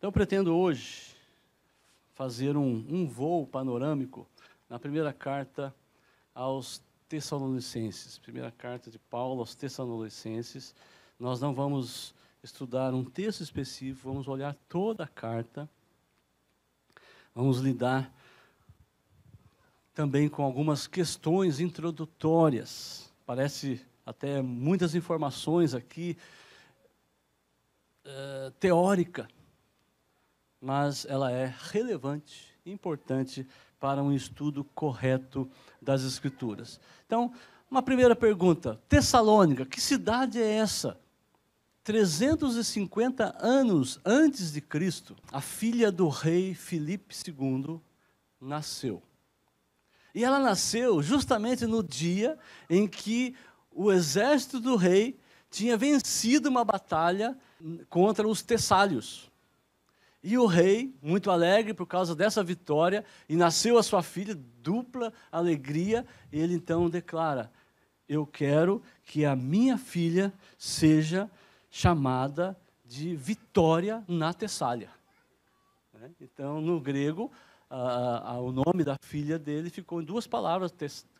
Eu pretendo hoje fazer um voo panorâmico na primeira carta aos Tessalonicenses. Primeira carta de Paulo aos Tessalonicenses. Nós não vamos estudar um texto específico, vamos olhar toda a carta. Vamos lidar também com algumas questões introdutórias. Parece até muitas informações aqui, teórica, mas ela é relevante, importante para um estudo correto das Escrituras. Então, uma primeira pergunta: Tessalônica, que cidade é essa? 350 anos antes de Cristo, a filha do rei Filipe II nasceu. E ela nasceu justamente no dia em que o exército do rei tinha vencido uma batalha contra os tessálios. E o rei, muito alegre por causa dessa vitória, e nasceu a sua filha, dupla alegria, e ele então declara: eu quero que a minha filha seja chamada de Vitória na Tessália. Então, no grego, o nome da filha dele ficou em duas palavras,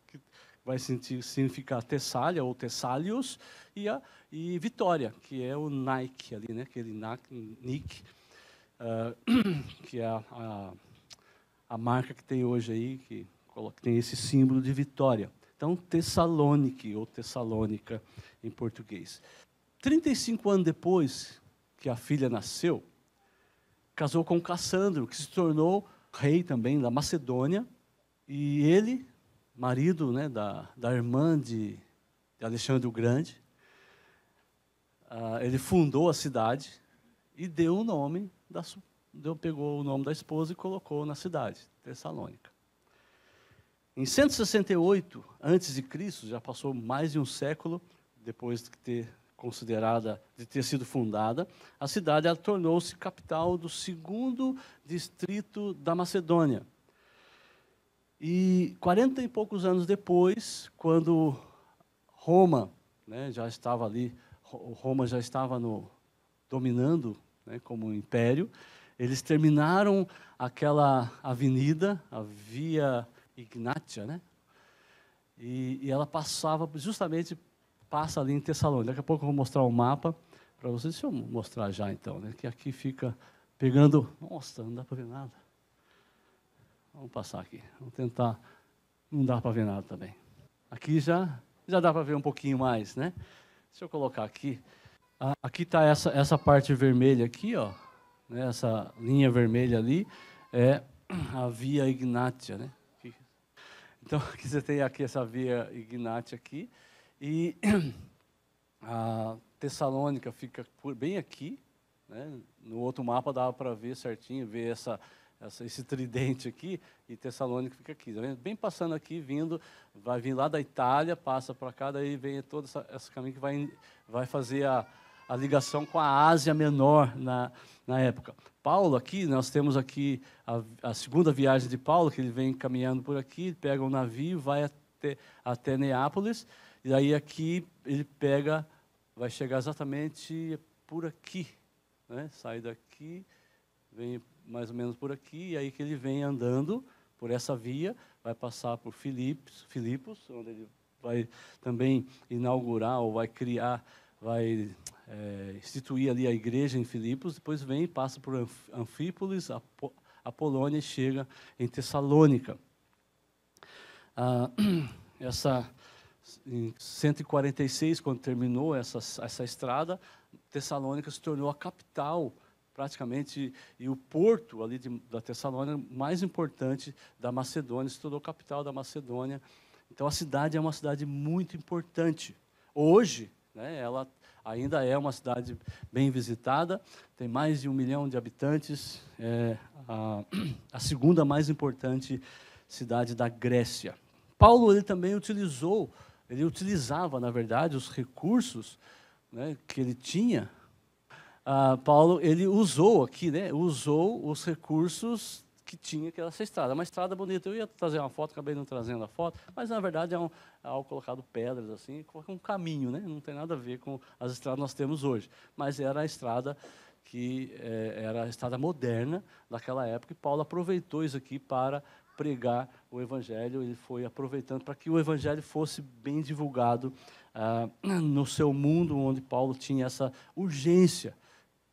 que vai significar Tessália ou Tessálios, e Vitória, que é o Nike ali, né? Aquele Nike, que é a marca que tem hoje aí, que tem esse símbolo de vitória. Então, Tessalonique, ou Tessalônica em português. 35 anos depois que a filha nasceu, casou com Cassandro, que se tornou rei também da Macedônia, e ele, marido, né, da irmã de Alexandre o Grande, ele fundou a cidade e deu o nome pegou o nome da esposa e colocou na cidade, Tessalônica. Em 168 a.C., já passou mais de um século depois de ter sido fundada, a cidade tornou-se capital do segundo distrito da Macedônia. E 40 e poucos anos depois, quando Roma, né, já estava ali, Roma já estava dominando, né, como império, eles terminaram aquela avenida, a Via Ignatia, né? E ela passa ali em Tessalônica. Daqui a pouco eu vou mostrar o mapa para vocês. Deixa eu mostrar já então, né? Que aqui fica pegando. Nossa, não dá para ver nada. Vamos passar aqui. Vamos tentar. Não dá para ver nada também. Aqui já dá para ver um pouquinho mais, né? Deixa eu colocar aqui. Aqui está essa parte vermelha aqui, ó. Né? Essa linha vermelha ali é a Via Ignatia, né? Então, aqui você tem aqui essa Via Ignatia aqui. E a Tessalônica fica bem aqui, né? No outro mapa dava para ver certinho, ver esse tridente aqui, e Tessalônica fica aqui. Tá vendo? Bem passando aqui, vai vir lá da Itália, passa para cá, daí vem todo esse caminho que vai fazer a ligação com a Ásia Menor na época. Paulo aqui, nós temos aqui a segunda viagem de Paulo, que ele vem caminhando por aqui, pega um navio, vai até Neápolis, e aí aqui ele vai chegar exatamente por aqui, né? Sai daqui, vem mais ou menos por aqui, e aí que ele vem andando por essa via, vai passar por Filipos, onde ele vai também inaugurar, ou vai instituir ali a igreja em Filipos, depois passa por Anfípolis, Apolônia, e chega em Tessalônica. Em 146, quando terminou essa estrada, Tessalônica se tornou a capital, praticamente, e o porto ali da Tessalônica mais importante da Macedônia, se tornou capital da Macedônia. Então, a cidade é uma cidade muito importante. Hoje, né, ela ainda é uma cidade bem visitada, tem mais de 1 milhão de habitantes, é a segunda mais importante cidade da Grécia. Paulo ele também utilizava, na verdade, os recursos, né, que ele tinha. Paulo ele usou aqui, né, os recursos que tinha aquela estrada. Uma estrada bonita. Eu ia trazer uma foto, acabei não trazendo a foto, mas na verdade é algo colocado pedras assim, um caminho, né? Não tem nada a ver com as estradas que nós temos hoje. Mas era a estrada que era a estrada moderna daquela época, e Paulo aproveitou isso aqui para pregar o Evangelho. Ele foi aproveitando para que o Evangelho fosse bem divulgado no seu mundo, onde Paulo tinha essa urgência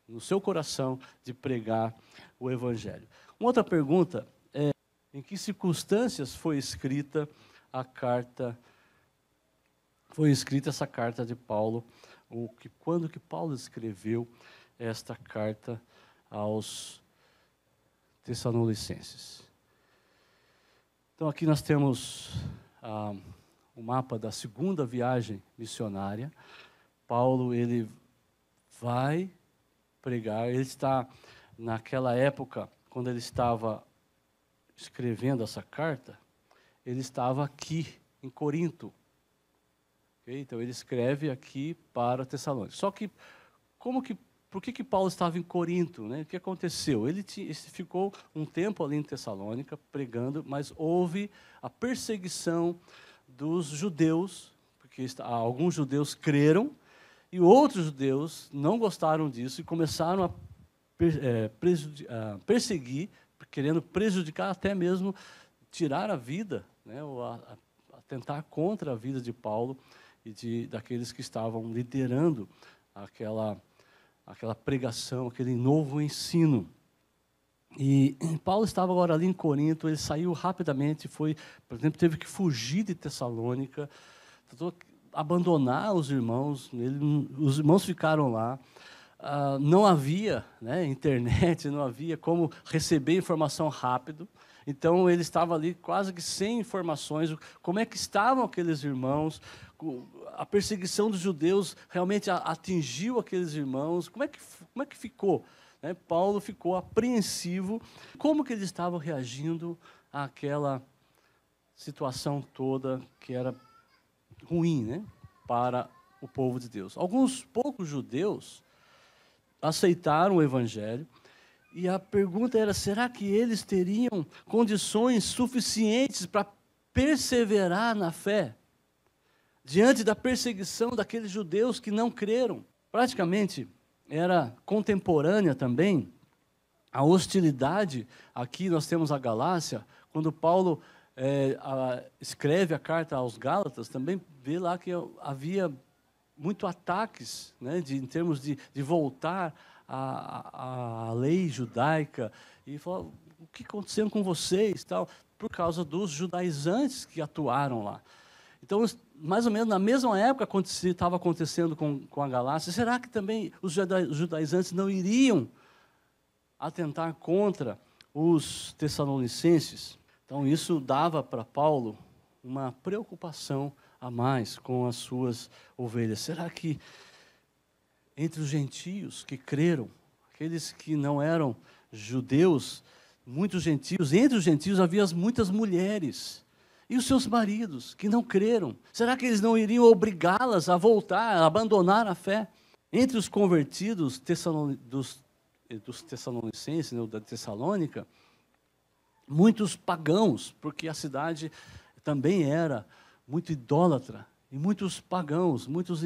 no seu coração de pregar o Evangelho. Uma outra pergunta é: em que circunstâncias foi escrita essa carta de Paulo? Quando que Paulo escreveu esta carta aos Tessalonicenses? Então, aqui nós temos o mapa da segunda viagem missionária. Paulo, ele vai pregar. Ele está, naquela época, quando ele estava escrevendo essa carta, ele estava aqui, em Corinto. Okay? Então, ele escreve aqui para Tessalônica. Só que, por que Paulo estava em Corinto? Né? O que aconteceu? Ele ficou um tempo ali em Tessalônica, pregando, mas houve a perseguição dos judeus, porque alguns judeus creram, e outros judeus não gostaram disso e começaram a perseguir, querendo prejudicar, até mesmo tirar a vida, né, ou a tentar contra a vida de Paulo e daqueles que estavam liderando aquela pregação, aquele novo ensino. E Paulo estava agora ali em Corinto. Ele saiu rapidamente, por exemplo, teve que fugir de Tessalônica, tentou abandonar os irmãos. Os irmãos ficaram lá. Não havia, né, internet, não havia como receber informação rápido. Então, ele estava ali quase que sem informações. Como é que estavam aqueles irmãos? A perseguição dos judeus realmente atingiu aqueles irmãos? Como é que ficou? Né? Paulo ficou apreensivo. Como que eles estavam reagindo àquela situação toda que era ruim, né, para o povo de Deus? Alguns poucos judeus aceitaram o Evangelho. E a pergunta era: será que eles teriam condições suficientes para perseverar na fé diante da perseguição daqueles judeus que não creram? Praticamente era contemporânea também a hostilidade. Aqui nós temos a Galácia. Quando Paulo escreve a carta aos Gálatas, também vê lá que havia muito ataques, né, em termos de voltar a lei judaica, e falar: o que aconteceu com vocês, tal, por causa dos judaizantes que atuaram lá. Então, mais ou menos na mesma época estava acontecendo com a Galácia. Será que também os judaizantes não iriam atentar contra os tessalonicenses? Então, isso dava para Paulo uma preocupação a mais com as suas ovelhas. Será que entre os gentios que creram, aqueles que não eram judeus, muitos gentios, entre os gentios havia muitas mulheres, e os seus maridos que não creram? Será que eles não iriam obrigá-las a voltar, a abandonar a fé? Entre os convertidos dos tessalonicenses, né, da Tessalônica, muitos pagãos, porque a cidade também era muito idólatra, e muitos pagãos, muitos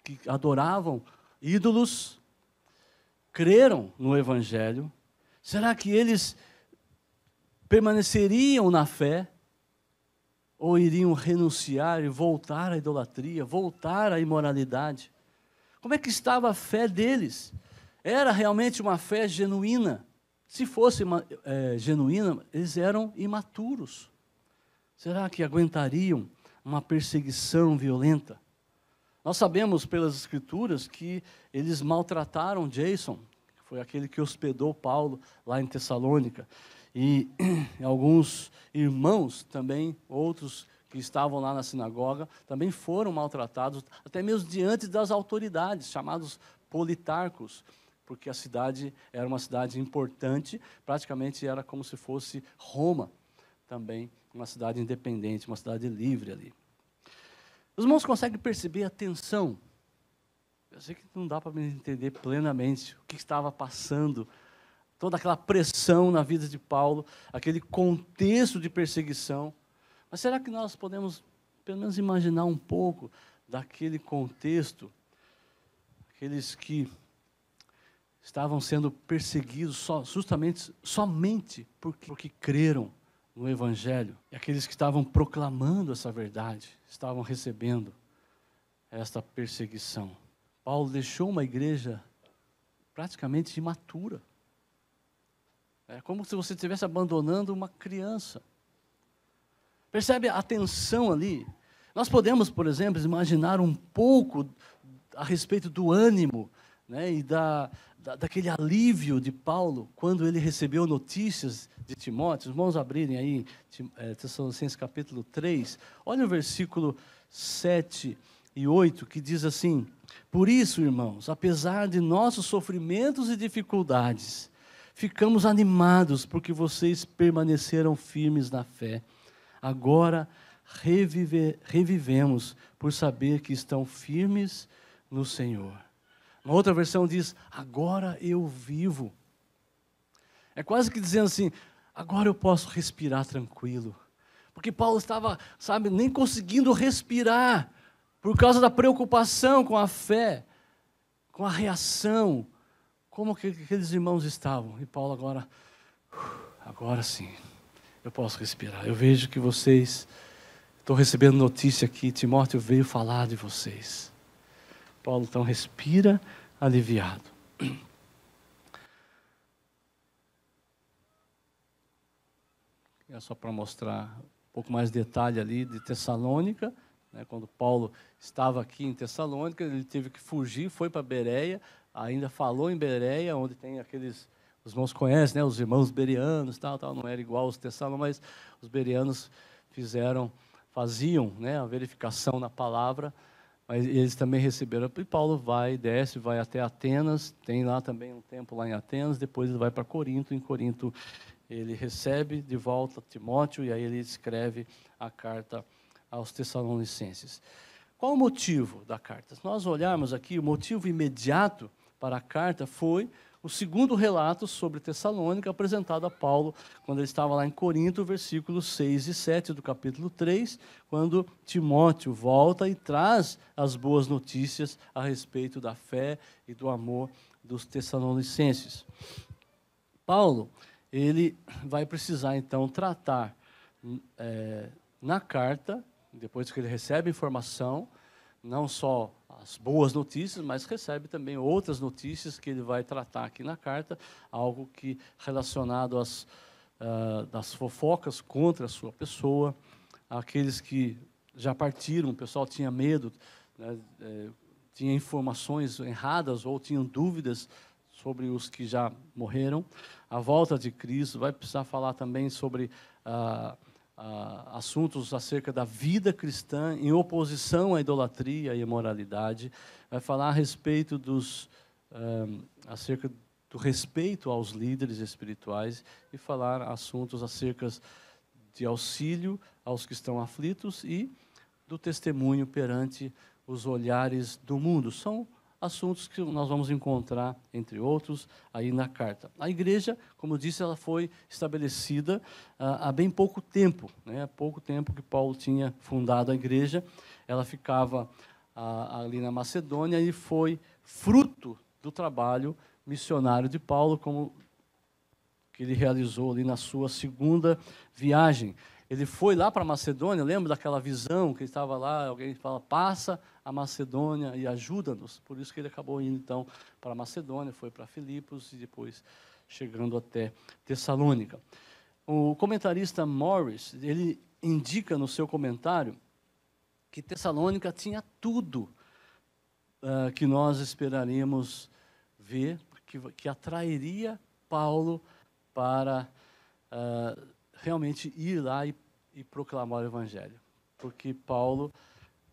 que adoravam ídolos, creram no Evangelho. Será que eles permaneceriam na fé, ou iriam renunciar e voltar à idolatria, voltar à imoralidade? Como é que estava a fé deles? Era realmente uma fé genuína? Se fosse genuína, eles eram imaturos. Será que aguentariam uma perseguição violenta? Nós sabemos pelas Escrituras que eles maltrataram Jason, que foi aquele que hospedou Paulo lá em Tessalônica. E alguns irmãos também, outros que estavam lá na sinagoga, também foram maltratados, até mesmo diante das autoridades, chamados politarcos, porque a cidade era uma cidade importante, praticamente era como se fosse Roma também, uma cidade independente, uma cidade livre ali. Os irmãos conseguem perceber a tensão? Eu sei que não dá para me entender plenamente o que estava passando, toda aquela pressão na vida de Paulo, aquele contexto de perseguição. Mas será que nós podemos, pelo menos, imaginar um pouco daquele contexto? Aqueles que estavam sendo perseguidos somente porque creram no Evangelho. E aqueles que estavam proclamando essa verdade estavam recebendo esta perseguição. Paulo deixou uma igreja praticamente imatura. É como se você estivesse abandonando uma criança. Percebe a tensão ali? Nós podemos, por exemplo, imaginar um pouco a respeito do ânimo, né, e daquele alívio de Paulo quando ele recebeu notícias de Timóteo. Os irmãos abrirem aí, Tessalonicenses capítulo 3, olha o versículo 7 e 8, que diz assim: por isso, irmãos, apesar de nossos sofrimentos e dificuldades, ficamos animados porque vocês permaneceram firmes na fé. Agora revivemos por saber que estão firmes no Senhor. Uma outra versão diz: agora eu vivo. É quase que dizendo assim: agora eu posso respirar tranquilo. Porque Paulo estava, nem conseguindo respirar por causa da preocupação com a fé, com a reação, como que aqueles irmãos estavam. E Paulo agora sim, eu posso respirar. Eu vejo que vocês, estou recebendo notícia aqui, Timóteo veio falar de vocês. Paulo então respira aliviado. É só para mostrar um pouco mais de detalhe ali de Tessalônica, né, quando Paulo estava aqui em Tessalônica, ele teve que fugir, foi para Bereia, ainda falou em Bereia, onde tem aqueles, os irmãos conhecem, né, os irmãos bereanos, tal, não era igual aos tessalonicenses, mas os bereanos faziam, né, a verificação na palavra, mas eles também receberam. E Paulo desce, vai até Atenas, tem lá também um tempo lá em Atenas, depois ele vai para Corinto, em Corinto ele recebe de volta Timóteo, e aí ele escreve a carta aos Tessalonicenses. Qual o motivo da carta? Se nós olharmos aqui, o motivo imediato para a carta foi o segundo relato sobre Tessalônica, apresentado a Paulo quando ele estava lá em Corinto, versículos 6 e 7 do capítulo 3, quando Timóteo volta e traz as boas notícias a respeito da fé e do amor dos Tessalonicenses. Paulo, ele vai precisar então tratar na carta, depois que ele recebe informação, não só as boas notícias, mas recebe também outras notícias que ele vai tratar aqui na carta, algo que relacionado das fofocas contra a sua pessoa, aqueles que já partiram, o pessoal tinha medo, né, tinha informações erradas ou tinham dúvidas sobre os que já morreram, a volta de Cristo, vai precisar falar também sobre assuntos acerca da vida cristã em oposição à idolatria e imoralidade, vai falar a respeito acerca do respeito aos líderes espirituais e falar assuntos acerca de auxílio aos que estão aflitos e do testemunho perante os olhares do mundo. São assuntos que nós vamos encontrar, entre outros, aí na carta. A igreja, como eu disse, ela foi estabelecida há bem pouco tempo, né? Há pouco tempo que Paulo tinha fundado a igreja, ela ficava ali na Macedônia e foi fruto do trabalho missionário de Paulo, como que ele realizou ali na sua segunda viagem. Ele foi lá para a Macedônia, lembra daquela visão que ele estava lá, alguém fala, passa a Macedônia e ajuda-nos. Por isso que ele acabou indo, então, para a Macedônia, foi para Filipos e depois chegando até Tessalônica. O comentarista Morris, ele indica no seu comentário que Tessalônica tinha tudo que nós esperaríamos ver, que atrairia Paulo para realmente ir lá e proclamar o Evangelho. Porque Paulo,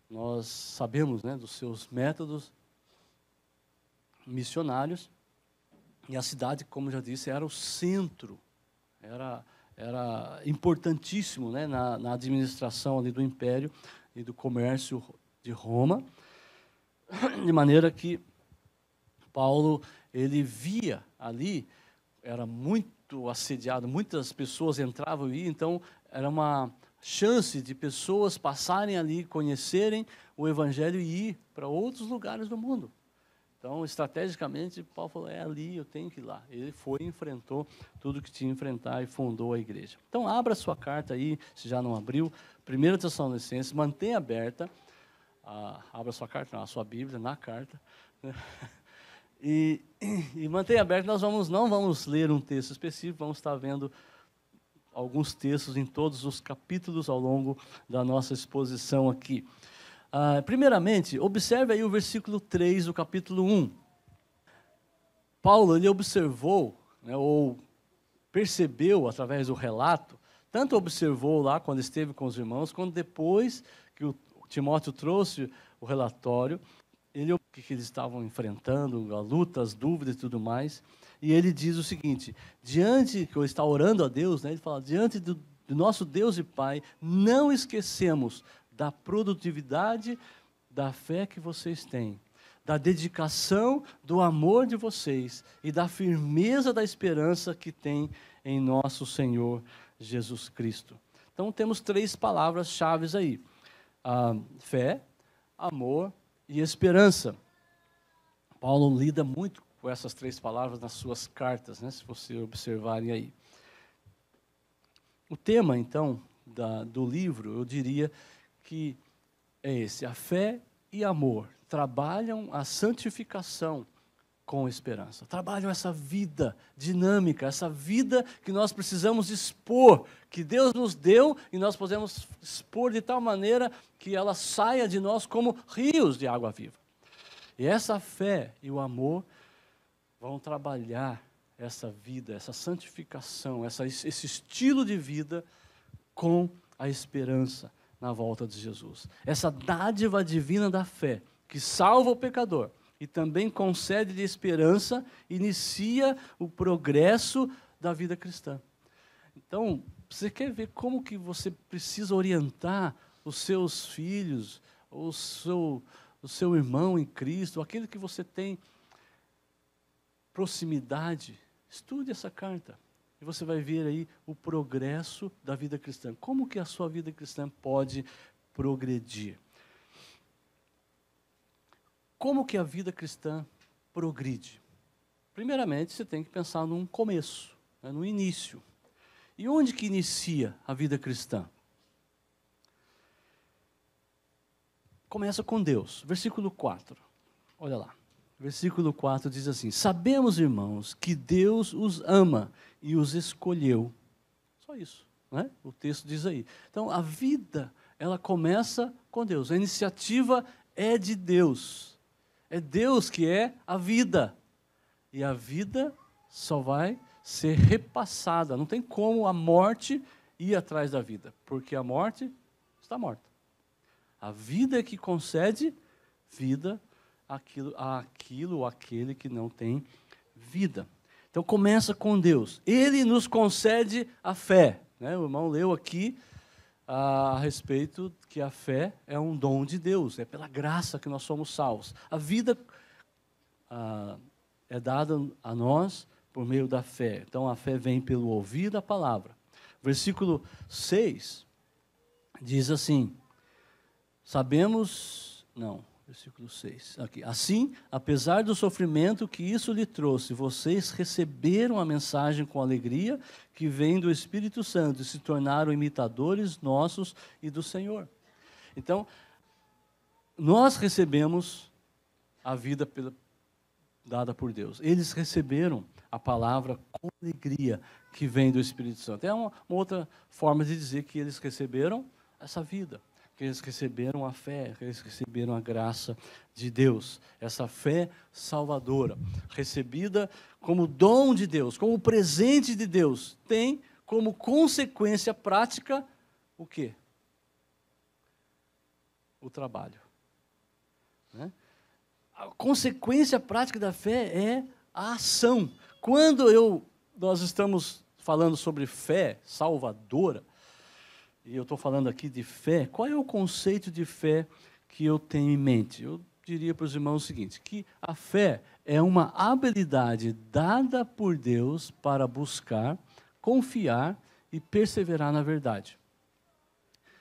nós sabemos, né, dos seus métodos missionários, e a cidade, como já disse, era o centro, era importantíssimo, né, na administração ali do Império e do comércio de Roma, de maneira que Paulo, ele via ali, era muito assediado, muitas pessoas entravam e iam, então era uma chance de pessoas passarem ali, conhecerem o Evangelho e ir para outros lugares do mundo. Então, estrategicamente, Paulo falou, é ali, eu tenho que ir lá. Ele foi e enfrentou tudo que tinha que enfrentar e fundou a igreja. Então, abra sua carta aí, se já não abriu, 1 Tessalonicenses, mantenha aberta, abra sua carta, não, a sua Bíblia, na carta, né? E mantenha aberta, nós não vamos ler um texto específico, vamos estar vendo alguns textos em todos os capítulos ao longo da nossa exposição aqui. Primeiramente, observe aí o versículo 3 do capítulo 1. Paulo, ele observou, né, ou percebeu através do relato, tanto observou lá quando esteve com os irmãos, quanto depois que o Timóteo trouxe o relatório, ele o que eles estavam enfrentando, a luta, as dúvidas e tudo mais, e ele diz o seguinte, diante, que eu está orando a Deus, né, ele fala, diante do nosso Deus e Pai, não esquecemos da produtividade da fé que vocês têm, da dedicação, do amor de vocês e da firmeza da esperança que têm em nosso Senhor Jesus Cristo. Então temos 3 palavras-chave aí, fé, amor e esperança. Paulo lida muito com essas 3 palavras nas suas cartas, né, se vocês observarem aí. O tema, então, do livro, eu diria que é esse, a fé e amor trabalham a santificação com esperança, trabalham essa vida dinâmica, essa vida que nós precisamos expor, que Deus nos deu e nós podemos expor de tal maneira que ela saia de nós como rios de água viva. E essa fé e o amor vão trabalhar essa vida, essa santificação, esse estilo de vida com a esperança na volta de Jesus. Essa dádiva divina da fé, que salva o pecador e também concede de esperança, inicia o progresso da vida cristã. Então, você quer ver como que você precisa orientar os seus filhos, o seu irmão em Cristo, aquele que você tem proximidade, estude essa carta. E você vai ver aí o progresso da vida cristã. Como que a sua vida cristã pode progredir? Como que a vida cristã progride? Primeiramente, você tem que pensar num começo, né, no início. E onde que inicia a vida cristã? Começa com Deus. Versículo 4. Olha lá. Versículo 4 diz assim, sabemos, irmãos, que Deus os ama e os escolheu. Só isso, né? O texto diz aí. Então, a vida, ela começa com Deus. A iniciativa é de Deus. É Deus que é a vida. E a vida só vai ser repassada. Não tem como a morte ir atrás da vida, porque a morte está morta. A vida é que concede vida àquele que não tem vida. Então começa com Deus. Ele nos concede a fé, né? O irmão leu aqui a respeito que a fé é um dom de Deus, é pela graça que nós somos salvos. A vida é dada a nós por meio da fé. Então a fé vem pelo ouvir da palavra. Versículo 6 diz assim, versículo 6, aqui. Assim, apesar do sofrimento que isso lhe trouxe, vocês receberam a mensagem com alegria que vem do Espírito Santo e se tornaram imitadores nossos e do Senhor. Então, nós recebemos a vida dada por Deus. Eles receberam a palavra com alegria que vem do Espírito Santo. É uma outra forma de dizer que eles receberam essa vida. Que eles receberam a fé, que eles receberam a graça de Deus. Essa fé salvadora, recebida como dom de Deus, como presente de Deus, tem como consequência prática o quê? O trabalho. Né? A consequência prática da fé é a ação. Quando nós estamos falando sobre fé salvadora, e eu estou falando aqui de fé, qual é o conceito de fé que eu tenho em mente? Eu diria para os irmãos o seguinte, que a fé é uma habilidade dada por Deus para buscar, confiar e perseverar na verdade.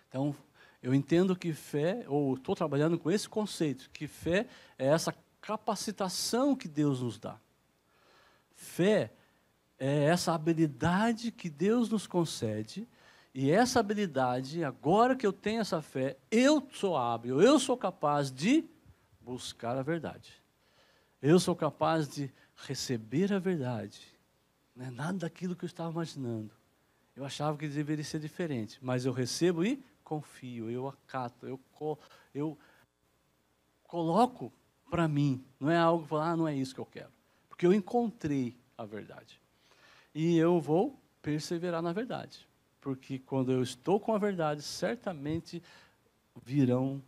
Então, eu entendo que fé, ou estou trabalhando com esse conceito, que fé é essa capacitação que Deus nos dá. Fé é essa habilidade que Deus nos concede, e essa habilidade, agora que eu tenho essa fé, eu sou hábil, eu sou capaz de buscar a verdade. Eu sou capaz de receber a verdade. Não é nada daquilo que eu estava imaginando. Eu achava que deveria ser diferente, mas eu recebo e confio, eu acato, eu coloco para mim. Não é algo que falar, não é isso que eu quero. Porque eu encontrei a verdade. E eu vou perseverar na verdade. Porque quando eu estou com a verdade, certamente virão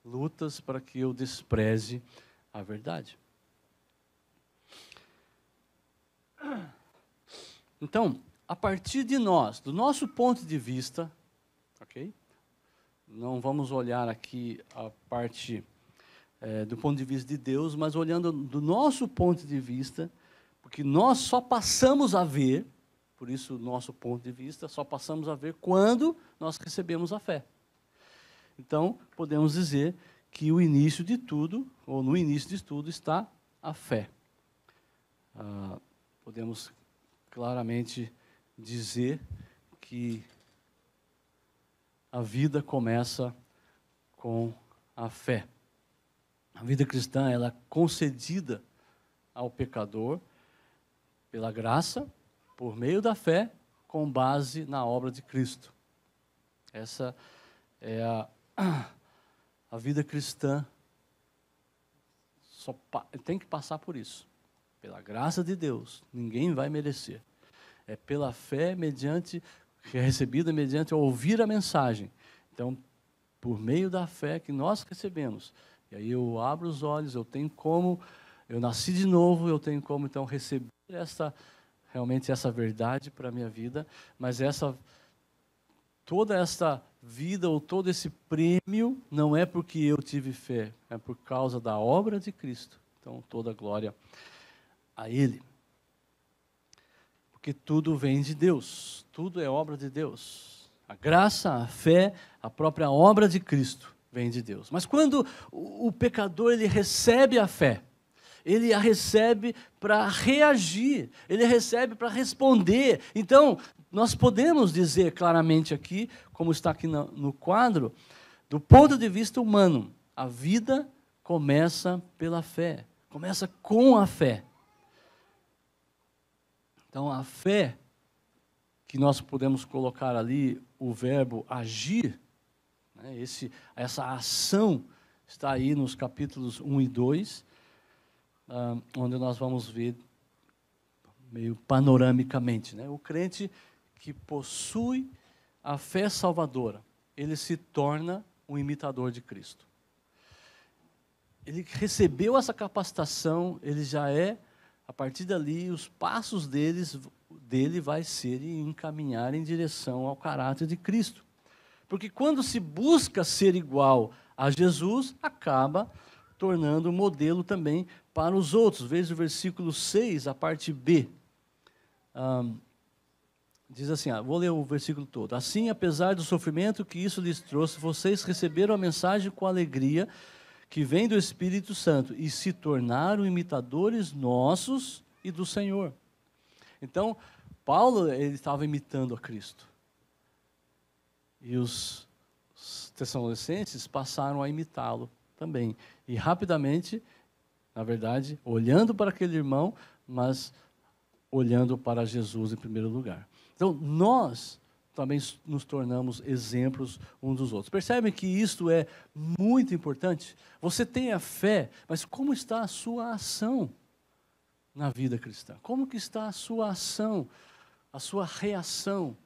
lutas para que eu despreze a verdade. Então, a partir de nós, do nosso ponto de vista, ok? Não vamos olhar aqui a parte do ponto de vista de Deus, mas olhando do nosso ponto de vista, porque nós só passamos a ver, por isso nosso ponto de vista, só passamos a ver quando nós recebemos a fé. Então, podemos dizer que o início de tudo, ou no início de tudo, está a fé. Podemos claramente dizer que a vida começa com a fé. A vida cristã, ela é concedida ao pecador pela graça, por meio da fé, com base na obra de Cristo. Essa é a vida cristã. Tem que passar por isso. Pela graça de Deus, ninguém vai merecer. É pela fé que é recebida mediante ouvir a mensagem. Então, por meio da fé que nós recebemos. E aí eu abro os olhos, eu nasci de novo, eu tenho como então receber realmente essa verdade para a minha vida, mas toda essa vida ou todo esse prêmio não é porque eu tive fé, é por causa da obra de Cristo. Então, toda glória a Ele. Porque tudo vem de Deus, tudo é obra de Deus. A graça, a fé, a própria obra de Cristo vem de Deus. Mas quando o pecador ele recebe a fé, ele a recebe para reagir, ele recebe para responder. Então, nós podemos dizer claramente aqui, como está aqui no quadro, do ponto de vista humano, a vida começa pela fé, começa com a fé. Então, a fé, que nós podemos colocar ali o verbo agir, né, essa ação está aí nos capítulos 1 e 2, onde nós vamos ver meio panoramicamente, né? O crente que possui a fé salvadora, ele se torna um imitador de Cristo. Ele recebeu essa capacitação, ele já a partir dali, os passos dele vai ser encaminhar em direção ao caráter de Cristo. Porque quando se busca ser igual a Jesus, acaba tornando um modelo também para os outros. Veja o versículo 6, a parte B. Diz assim, vou ler o versículo todo. Assim, apesar do sofrimento que isso lhes trouxe, vocês receberam a mensagem com alegria, que vem do Espírito Santo, e se tornaram imitadores nossos e do Senhor. Então, Paulo, ele estava imitando a Cristo. E os tessalonicenses passaram a imitá-lo também. E rapidamente, na verdade, olhando para aquele irmão, mas olhando para Jesus em primeiro lugar. Então, nós também nos tornamos exemplos uns dos outros. Percebem que isto é muito importante? Você tem a fé, mas como está a sua ação na vida cristã? Como que está a sua ação, a sua reação,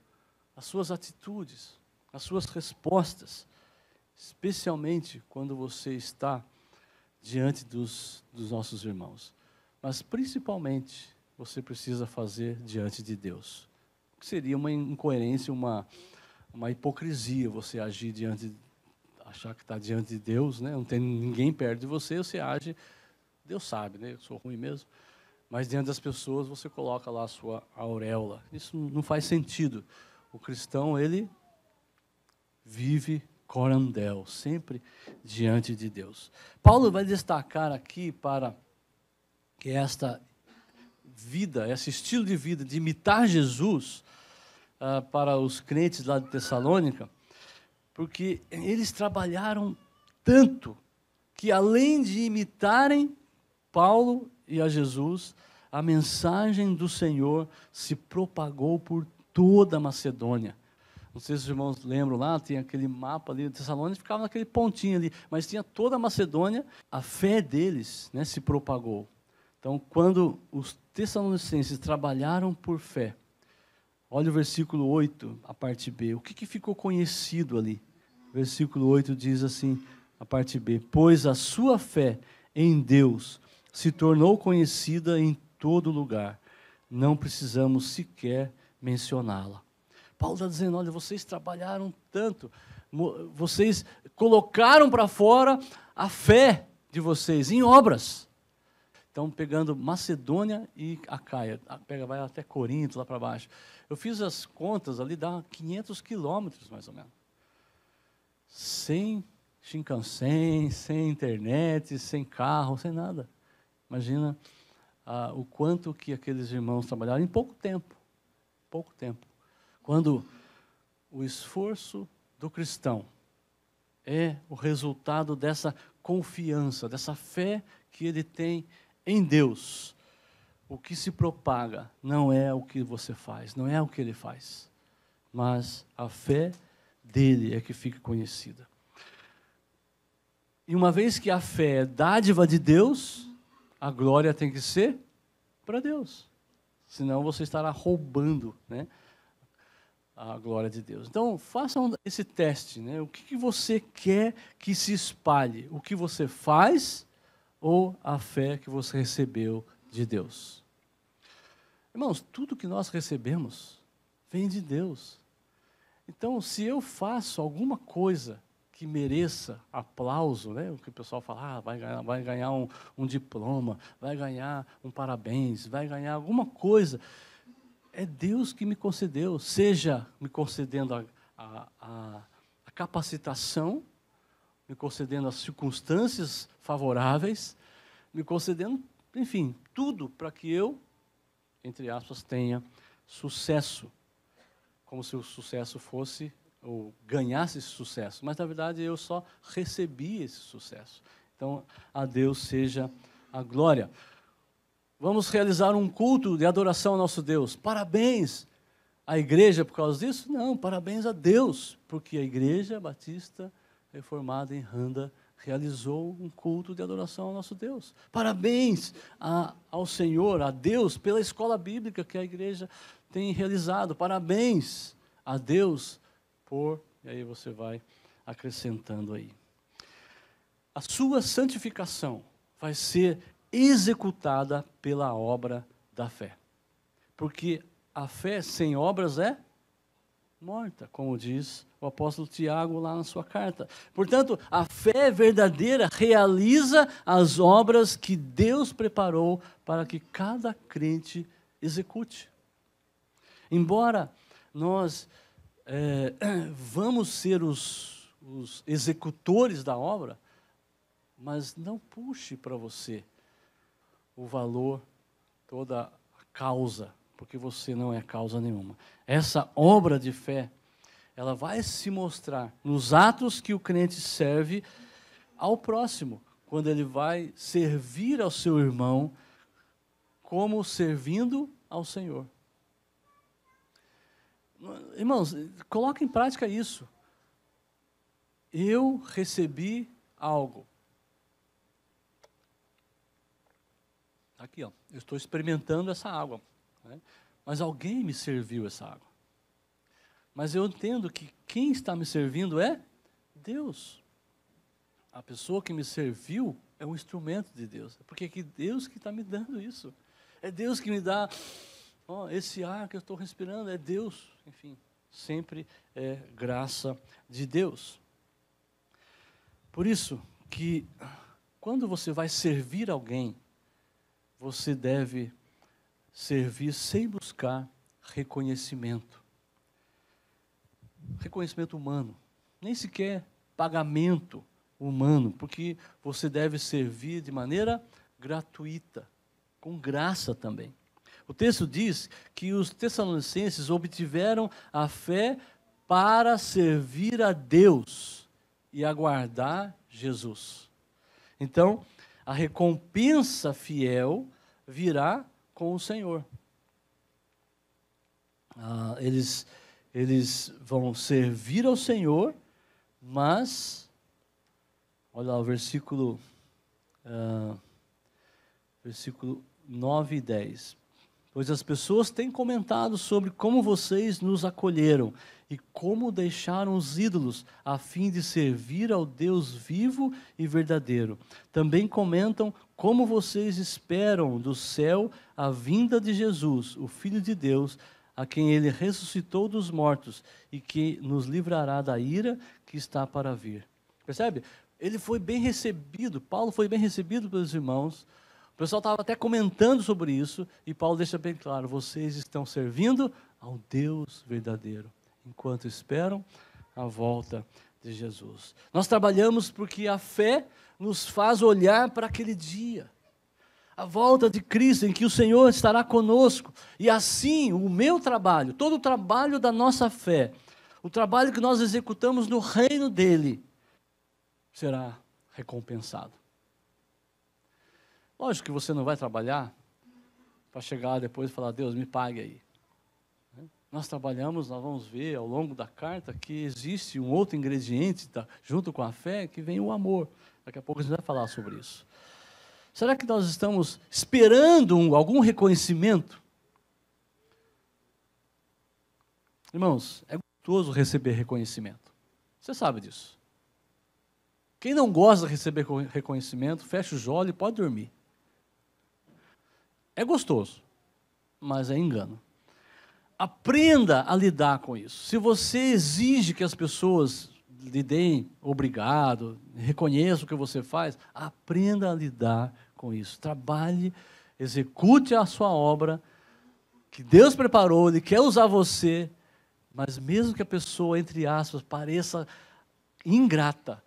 as suas atitudes, as suas respostas? Especialmente quando você está diante dos nossos irmãos. Mas principalmente, você precisa fazer diante de Deus. Seria uma incoerência, uma hipocrisia você agir achar que está diante de Deus, né? Não tem ninguém perto de você, você age, Deus sabe, né? Eu sou ruim mesmo. Mas diante das pessoas você coloca lá a sua auréola. Isso não faz sentido. O cristão, ele vive coram Deo, sempre diante de Deus. Paulo vai destacar aqui para que esta vida, esse estilo de vida de imitar Jesus para os crentes lá de Tessalônica, porque eles trabalharam tanto que, além de imitarem Paulo e a Jesus, a mensagem do Senhor se propagou por toda a Macedônia. Não sei se os irmãos lembram lá, tem aquele mapa ali de Tessalônica, ficava naquele pontinho ali, mas tinha toda a Macedônia, a fé deles, né, se propagou. Então, quando os tessalonicenses trabalharam por fé, olha o versículo 8, a parte B, o que ficou conhecido ali? Versículo 8 diz assim, a parte B, pois a sua fé em Deus se tornou conhecida em todo lugar, não precisamos sequer mencioná-la. Paulo está dizendo, olha, vocês trabalharam tanto, vocês colocaram para fora a fé de vocês em obras. Então, pegando Macedônia e Acaia, vai até Corinto, lá para baixo. Eu fiz as contas ali, dá 500 quilômetros, mais ou menos. Sem Shinkansen, sem internet, sem carro, sem nada. Imagina o quanto que aqueles irmãos trabalharam em pouco tempo. Pouco tempo. Quando o esforço do cristão é o resultado dessa confiança, dessa fé que ele tem em Deus, o que se propaga não é o que você faz, não é o que ele faz, mas a fé dele é que fica conhecida. E uma vez que a fé é dádiva de Deus, a glória tem que ser para Deus, senão você estará roubando, né, a glória de Deus. Então, façam esse teste, né? O que você quer que se espalhe? O que você faz ou a fé que você recebeu de Deus? Irmãos, tudo que nós recebemos vem de Deus. Então, se eu faço alguma coisa que mereça aplauso, né? O que o pessoal fala, vai ganhar um diploma, vai ganhar um parabéns, vai ganhar alguma coisa, é Deus que me concedeu, seja me concedendo a capacitação, me concedendo as circunstâncias favoráveis, me concedendo, enfim, tudo para que eu, entre aspas, tenha sucesso. Como se o sucesso fosse, ou ganhasse esse sucesso. Mas, na verdade, eu só recebi esse sucesso. Então, a Deus seja a glória. Vamos realizar um culto de adoração ao nosso Deus. Parabéns à igreja por causa disso? Não, parabéns a Deus, porque a Igreja Batista Reformada em Randa realizou um culto de adoração ao nosso Deus. Parabéns ao Senhor, a Deus, pela escola bíblica que a igreja tem realizado. Parabéns a Deus e aí você vai acrescentando aí. A sua santificação vai ser executada pela obra da fé. Porque a fé sem obras é morta, como diz o apóstolo Tiago lá na sua carta. Portanto, a fé verdadeira realiza as obras que Deus preparou para que cada crente execute. Embora nós vamos ser os executores da obra, mas não puxe para você o valor, toda a causa, porque você não é causa nenhuma. Essa obra de fé, ela vai se mostrar nos atos que o crente serve ao próximo, quando ele vai servir ao seu irmão como servindo ao Senhor. Irmãos, coloque em prática isso. Eu recebi algo. Aqui, ó, eu estou experimentando essa água, né? Mas alguém me serviu essa água. Mas eu entendo que quem está me servindo é Deus. A pessoa que me serviu é um instrumento de Deus. Porque é Deus que está me dando isso. É Deus que me dá esse ar que eu estou respirando, é Deus. Enfim, sempre é graça de Deus. Por isso que quando você vai servir alguém, você deve servir sem buscar reconhecimento. Reconhecimento humano. Nem sequer pagamento humano, porque você deve servir de maneira gratuita, com graça também. O texto diz que os tessalonicenses obtiveram a fé para servir a Deus e aguardar Jesus. Então, a recompensa fiel virá com o Senhor. Eles vão servir ao Senhor, mas, olha lá o versículo 9 e 10. Pois as pessoas têm comentado sobre como vocês nos acolheram e como deixaram os ídolos a fim de servir ao Deus vivo e verdadeiro. Também comentam como vocês esperam do céu a vinda de Jesus, o Filho de Deus, a quem ele ressuscitou dos mortos e que nos livrará da ira que está para vir. Percebe? Ele foi bem recebido, Paulo foi bem recebido pelos irmãos. O pessoal estava até comentando sobre isso, e Paulo deixa bem claro, vocês estão servindo ao Deus verdadeiro, enquanto esperam a volta de Jesus. Nós trabalhamos porque a fé nos faz olhar para aquele dia, a volta de Cristo, em que o Senhor estará conosco, e assim o meu trabalho, todo o trabalho da nossa fé, o trabalho que nós executamos no reino dele, será recompensado. Lógico que você não vai trabalhar para chegar depois e falar, Deus, me pague aí. Nós trabalhamos, nós vamos ver ao longo da carta que existe um outro ingrediente junto com a fé, que vem o amor. Daqui a pouco a gente vai falar sobre isso. Será que nós estamos esperando algum reconhecimento? Irmãos, é gostoso receber reconhecimento. Você sabe disso. Quem não gosta de receber reconhecimento, fecha os olhos e pode dormir. É gostoso, mas é engano. Aprenda a lidar com isso. Se você exige que as pessoas lhe deem obrigado, reconheçam o que você faz, aprenda a lidar com isso. Trabalhe, execute a sua obra, que Deus preparou, Ele quer usar você, mas mesmo que a pessoa, entre aspas, pareça ingrata,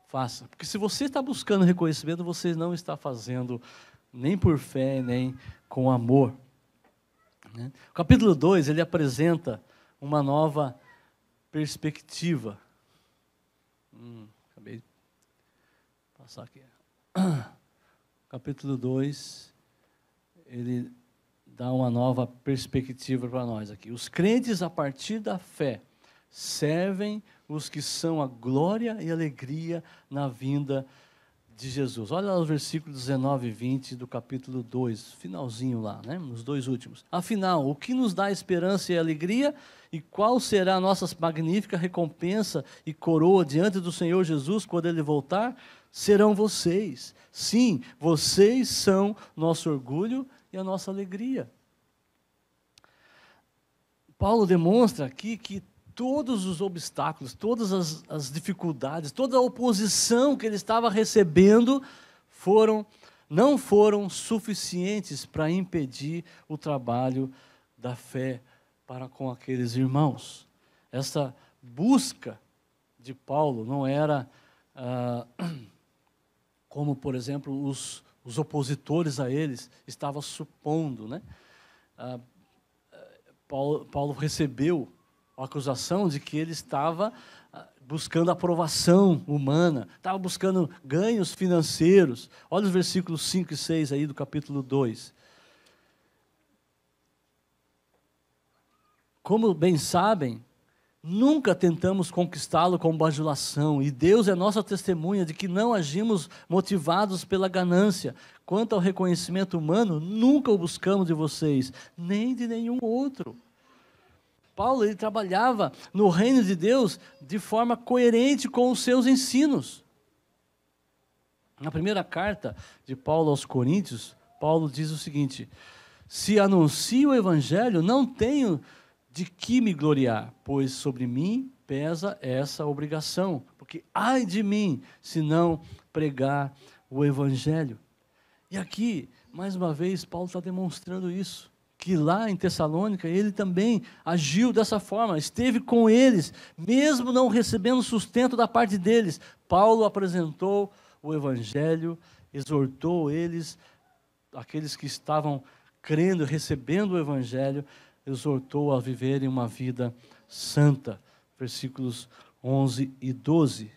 faça. Porque se você está buscando reconhecimento, você não está fazendo nem por fé, nem com amor. O capítulo 2, ele apresenta uma nova perspectiva. Acabei de passar aqui. Capítulo 2, ele dá uma nova perspectiva para nós aqui. Os crentes, a partir da fé, servem os que são a glória e alegria na vinda de Jesus. Olha lá os versículos 19 e 20 do capítulo 2, finalzinho lá, né? Nos dois últimos. Afinal, o que nos dá esperança e alegria, e qual será a nossa magnífica recompensa e coroa diante do Senhor Jesus quando Ele voltar? Serão vocês. Sim, vocês são nosso orgulho e a nossa alegria. Paulo demonstra aqui que todos os obstáculos, todas as dificuldades, toda a oposição que ele estava recebendo não foram suficientes para impedir o trabalho da fé para com aqueles irmãos. Essa busca de Paulo não era como, por exemplo, os opositores a eles estavam supondo, né? Paulo recebeu a acusação de que ele estava buscando aprovação humana, estava buscando ganhos financeiros. Olha os versículos 5 e 6 aí do capítulo 2. Como bem sabem, nunca tentamos conquistá-lo com bajulação, e Deus é nossa testemunha de que não agimos motivados pela ganância. Quanto ao reconhecimento humano, nunca o buscamos de vocês, nem de nenhum outro. Paulo, ele trabalhava no reino de Deus de forma coerente com os seus ensinos. Na primeira carta de Paulo aos Coríntios, Paulo diz o seguinte: se anuncio o evangelho, não tenho de que me gloriar, pois sobre mim pesa essa obrigação, porque ai de mim se não pregar o evangelho. E aqui, mais uma vez, Paulo está demonstrando isso, que lá em Tessalônica ele também agiu dessa forma, esteve com eles, mesmo não recebendo sustento da parte deles. Paulo apresentou o Evangelho, exortou eles, aqueles que estavam crendo, recebendo o Evangelho, exortou a viverem uma vida santa. Versículos 11 e 12.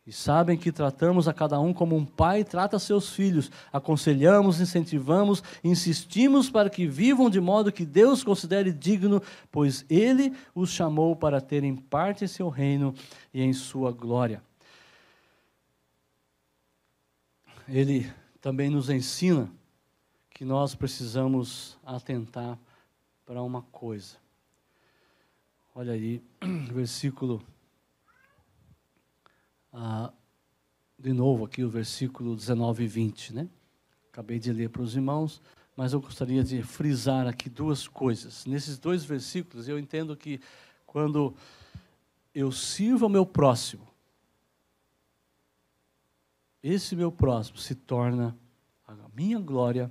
E sabem que tratamos a cada um como um pai trata seus filhos. Aconselhamos, incentivamos, insistimos para que vivam de modo que Deus considere digno, pois Ele os chamou para terem parte em seu reino e em sua glória. Ele também nos ensina que nós precisamos atentar para uma coisa. Olha aí, versículo... de novo aqui o versículo 19 e 20, né? Acabei de ler para os irmãos, mas eu gostaria de frisar aqui duas coisas. Nesses dois versículos, eu entendo que quando eu sirvo ao meu próximo, esse meu próximo se torna a minha glória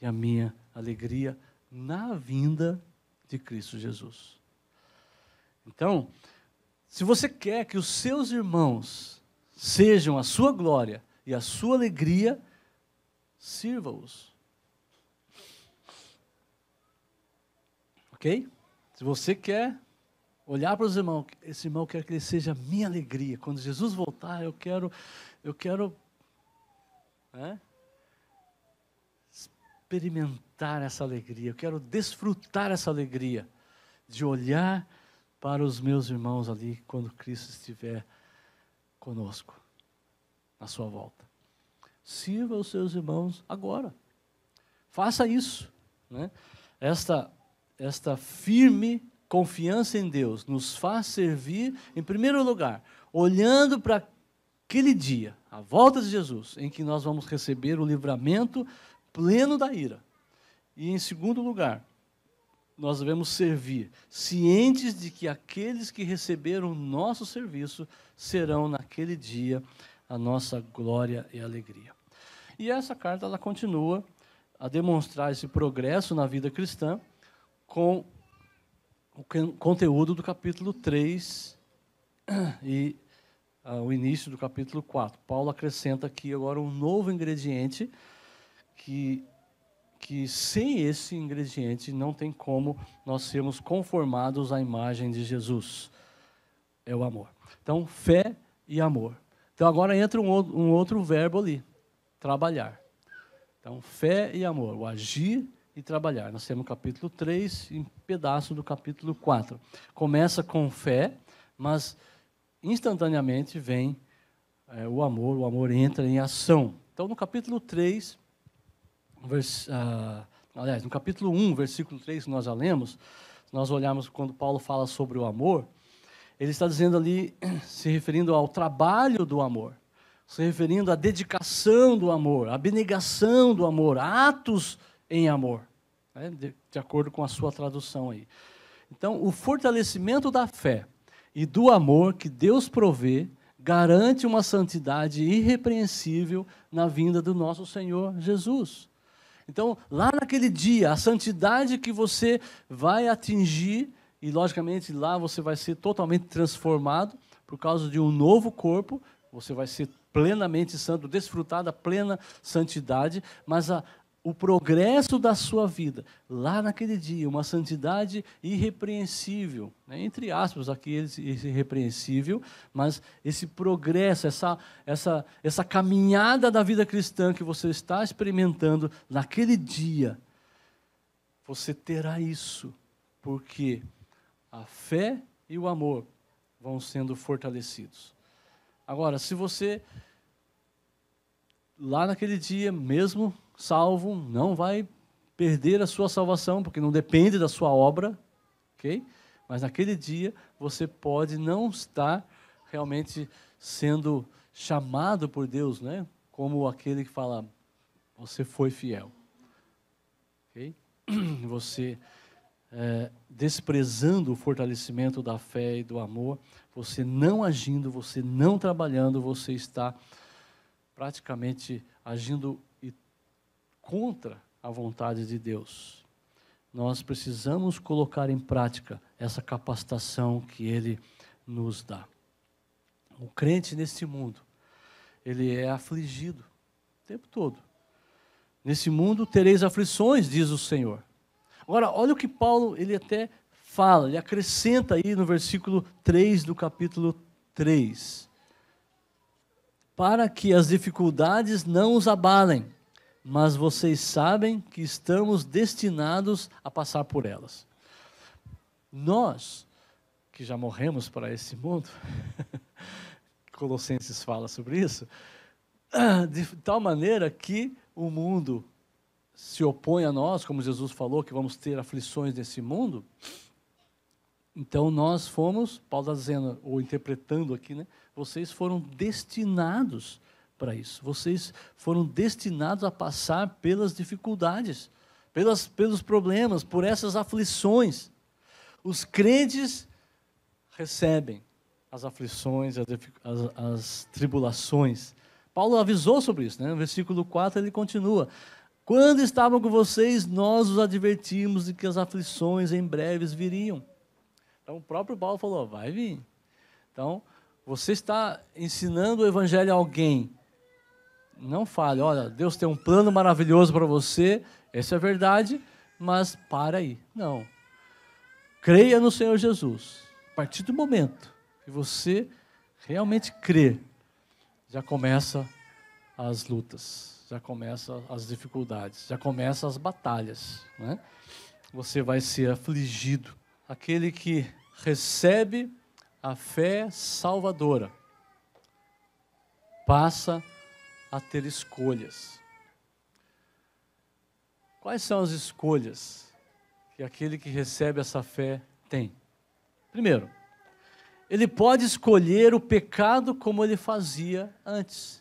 e a minha alegria na vinda de Cristo Jesus. Então, se você quer que os seus irmãos sejam a sua glória e a sua alegria, sirva-os. Ok? Se você quer olhar para os irmãos, esse irmão quer que ele seja a minha alegria. Quando Jesus voltar, eu quero experimentar essa alegria, eu quero desfrutar essa alegria de olhar para os meus irmãos ali quando Cristo estiver conosco, na sua volta. Sirva os seus irmãos agora. Faça isso, né? Esta firme confiança em Deus nos faz servir, em primeiro lugar, olhando para aquele dia, a volta de Jesus, em que nós vamos receber o livramento pleno da ira. E em segundo lugar, nós devemos servir, cientes de que aqueles que receberam o nosso serviço serão naquele dia a nossa glória e alegria. E essa carta ela continua a demonstrar esse progresso na vida cristã com o conteúdo do capítulo 3 e o início do capítulo 4. Paulo acrescenta aqui agora um novo ingrediente que sem esse ingrediente não tem como nós sermos conformados à imagem de Jesus. É o amor. Então, fé e amor. Então, agora entra um outro verbo ali, trabalhar. Então, fé e amor, o agir e trabalhar. Nós temos o capítulo 3 e um pedaço do capítulo 4. Começa com fé, mas instantaneamente vem o amor entra em ação. Então, no capítulo 3... no capítulo 1, versículo 3, que nós já lemos, se nós olharmos quando Paulo fala sobre o amor, ele está dizendo ali, se referindo ao trabalho do amor, se referindo à dedicação do amor, à abnegação do amor, atos em amor, né? de acordo com a sua tradução aí. Então, o fortalecimento da fé e do amor que Deus provê, garante uma santidade irrepreensível na vinda do nosso Senhor Jesus. Então, lá naquele dia, a santidade que você vai atingir, e logicamente lá você vai ser totalmente transformado, por causa de um novo corpo, você vai ser plenamente santo, desfrutar da plena santidade, mas o progresso da sua vida, lá naquele dia, uma santidade irrepreensível, né? Entre aspas aqui, esse irrepreensível, mas esse progresso, essa caminhada da vida cristã que você está experimentando naquele dia, você terá isso, porque a fé e o amor vão sendo fortalecidos. Agora, se você, lá naquele dia, mesmo salvo, não vai perder a sua salvação, porque não depende da sua obra, ok? Mas naquele dia você pode não estar realmente sendo chamado por Deus, né? Como aquele que fala, você foi fiel, ok? Você desprezando o fortalecimento da fé e do amor, você não agindo, você não trabalhando, você está praticamente agindo contra a vontade de Deus. nós precisamos colocar em prática essa capacitação que Ele nos dá. O crente neste mundo, ele é afligido o tempo todo. Nesse mundo tereis aflições, diz o Senhor. Agora, olha o que Paulo, ele até fala, ele acrescenta aí no versículo 3 do capítulo 3. Para que as dificuldades não os abalem, mas vocês sabem que estamos destinados a passar por elas. Nós, que já morremos para esse mundo, Colossenses fala sobre isso, de tal maneira que o mundo se opõe a nós, como Jesus falou, que vamos ter aflições nesse mundo. Então nós fomos, Paulo está dizendo, ou interpretando aqui, né? Vocês foram destinados para isso. Vocês foram destinados a passar pelas dificuldades, pelos problemas, por essas aflições. Os crentes recebem as aflições, as tribulações. Paulo avisou sobre isso, né? No versículo 4 ele continua. Quando estavam com vocês, nós os advertimos de que as aflições em breves viriam. Então o próprio Paulo falou, vai vir. Então, você está ensinando o evangelho a alguém. Não fale, olha, Deus tem um plano maravilhoso para você, essa é a verdade, mas para aí. Não. Creia no Senhor Jesus. A partir do momento que você realmente crê, já começa as lutas, já começa as dificuldades, já começa as batalhas, né? Você vai ser afligido. Aquele que recebe a fé salvadora passa a ter escolhas. Quais são as escolhas que aquele que recebe essa fé tem? Primeiro, ele pode escolher o pecado como ele fazia antes.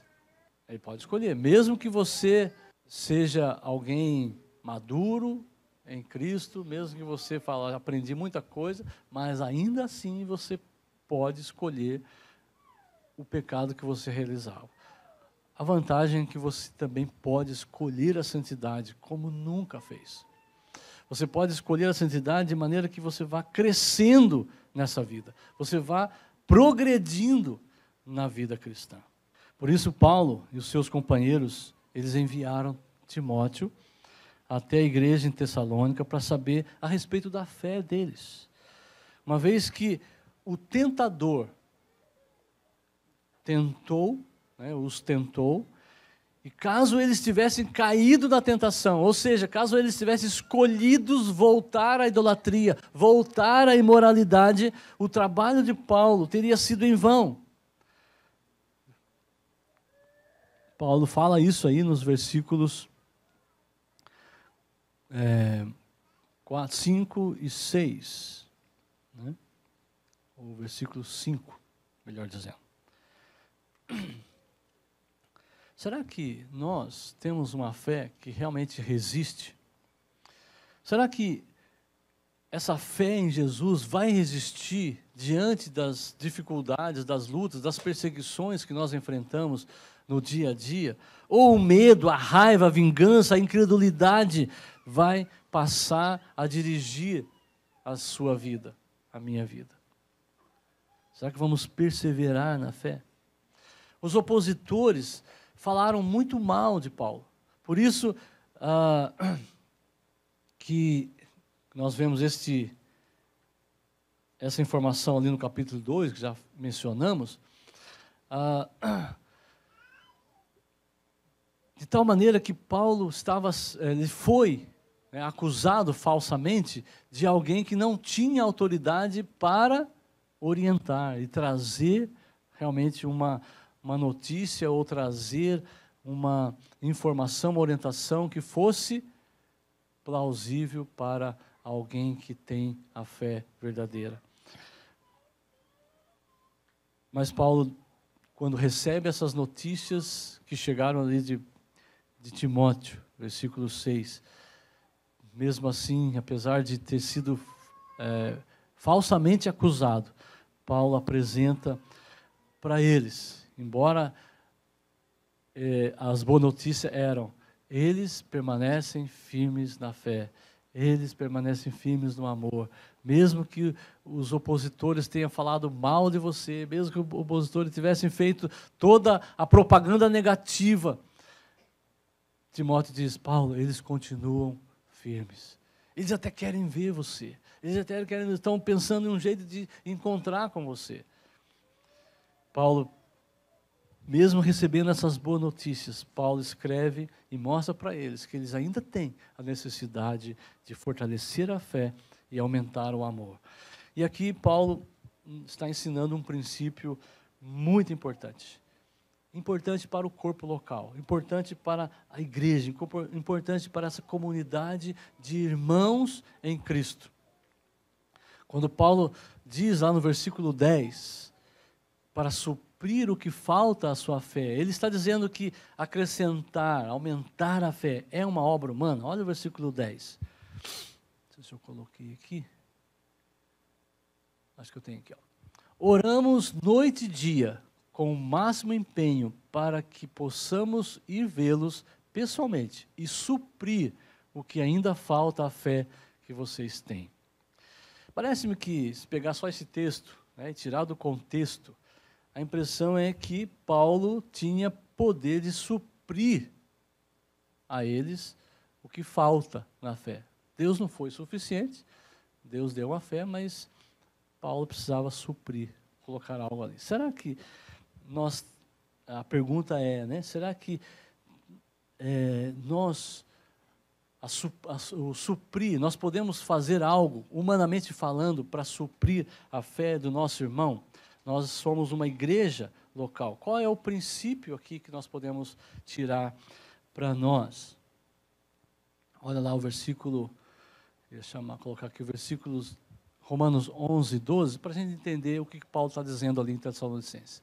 Ele pode escolher, mesmo que você seja alguém maduro em Cristo, mesmo que você fale, aprendi muita coisa, mas ainda assim você pode escolher o pecado que você realizava. A vantagem é que você também pode escolher a santidade como nunca fez. Você pode escolher a santidade de maneira que você vá crescendo nessa vida. Você vá progredindo na vida cristã. Por isso, Paulo e os seus companheiros, eles enviaram Timóteo até a igreja em Tessalônica para saber a respeito da fé deles. Uma vez que o tentador tentou, os tentou, e caso eles tivessem caído na tentação, ou seja, caso eles tivessem escolhido voltar à idolatria, voltar à imoralidade, o trabalho de Paulo teria sido em vão. Paulo fala isso aí nos versículos 4, 5 e 6. Né? O versículo 5, melhor dizendo. Será que nós temos uma fé que realmente resiste? Será que essa fé em Jesus vai resistir diante das dificuldades, das lutas, das perseguições que nós enfrentamos no dia a dia? Ou o medo, a raiva, a vingança, a incredulidade vai passar a dirigir a sua vida, a minha vida? Será que vamos perseverar na fé? Os opositores falaram muito mal de Paulo. Por isso que nós vemos essa informação ali no capítulo 2, que já mencionamos, de tal maneira que Paulo ele foi acusado falsamente de alguém que não tinha autoridade para orientar e trazer realmente uma notícia ou trazer uma informação, uma orientação que fosse plausível para alguém que tem a fé verdadeira. Mas Paulo, quando recebe essas notícias que chegaram ali de Timóteo, versículo 6, mesmo assim, apesar de ter sido falsamente acusado, Paulo apresenta para eles, embora as boas notícias eram, eles permanecem firmes na fé, eles permanecem firmes no amor. Mesmo que os opositores tenham falado mal de você, mesmo que os opositores tivessem feito toda a propaganda negativa, Timóteo diz, Paulo, eles continuam firmes. Eles até querem ver você. Eles até estão pensando em um jeito de encontrar com você. Paulo, mesmo recebendo essas boas notícias, Paulo escreve e mostra para eles que eles ainda têm a necessidade de fortalecer a fé e aumentar o amor. E aqui Paulo está ensinando um princípio muito importante. Importante para o corpo local, importante para a igreja, importante para essa comunidade de irmãos em Cristo. Quando Paulo diz lá no versículo 10, para suprir o que falta à sua fé, ele está dizendo que acrescentar, aumentar a fé é uma obra humana. Olha o versículo 10. Não sei se eu coloquei aqui. Acho que eu tenho aqui. Ó. Oramos noite e dia, com o máximo empenho, para que possamos ir vê-los pessoalmente e suprir o que ainda falta à fé que vocês têm. Parece-me que, se pegar só esse texto, né, e tirar do contexto, a impressão é que Paulo tinha poder de suprir a eles o que falta na fé. Deus não foi suficiente, Deus deu a fé, mas Paulo precisava suprir, colocar algo ali. Será que a pergunta é, né, será que suprir, nós podemos fazer algo, humanamente falando, para suprir a fé do nosso irmão? Nós somos uma igreja local. Qual é o princípio aqui que nós podemos tirar para nós? Olha lá o versículo, colocar aqui o versículo Romanos 11, 12, para a gente entender o que Paulo está dizendo ali em Tessalonicenses.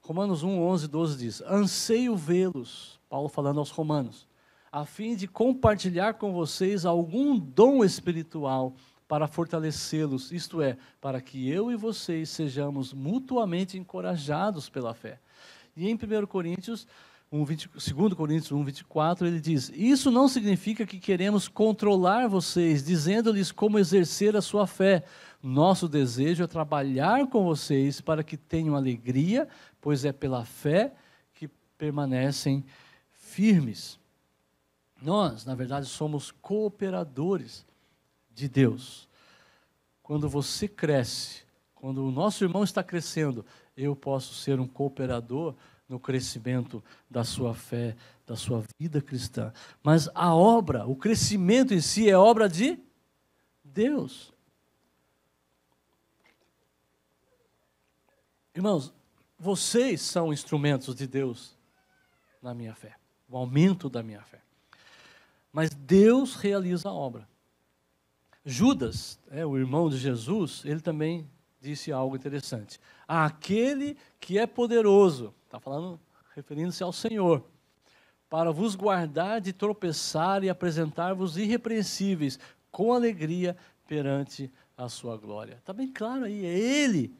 Romanos 1, 11, 12 diz, anseio vê-los, Paulo falando aos romanos, a fim de compartilhar com vocês algum dom espiritual para fortalecê-los, isto é, para que eu e vocês sejamos mutuamente encorajados pela fé. E em 2 Coríntios 1, 24, ele diz, isso não significa que queremos controlar vocês, dizendo-lhes como exercer a sua fé. Nosso desejo é trabalhar com vocês para que tenham alegria, pois é pela fé que permanecem firmes. Nós, na verdade, somos cooperadores de Deus. Quando você cresce, quando o nosso irmão está crescendo, eu posso ser um cooperador no crescimento da sua fé, da sua vida cristã. Mas a obra, o crescimento em si é obra de Deus. Irmãos, vocês são instrumentos de Deus na minha fé, o aumento da minha fé. Mas Deus realiza a obra. Judas, o irmão de Jesus, ele também disse algo interessante. Aquele que é poderoso, está falando, referindo-se ao Senhor, para vos guardar de tropeçar e apresentar-vos irrepreensíveis, com alegria perante a sua glória. Está bem claro aí, é Ele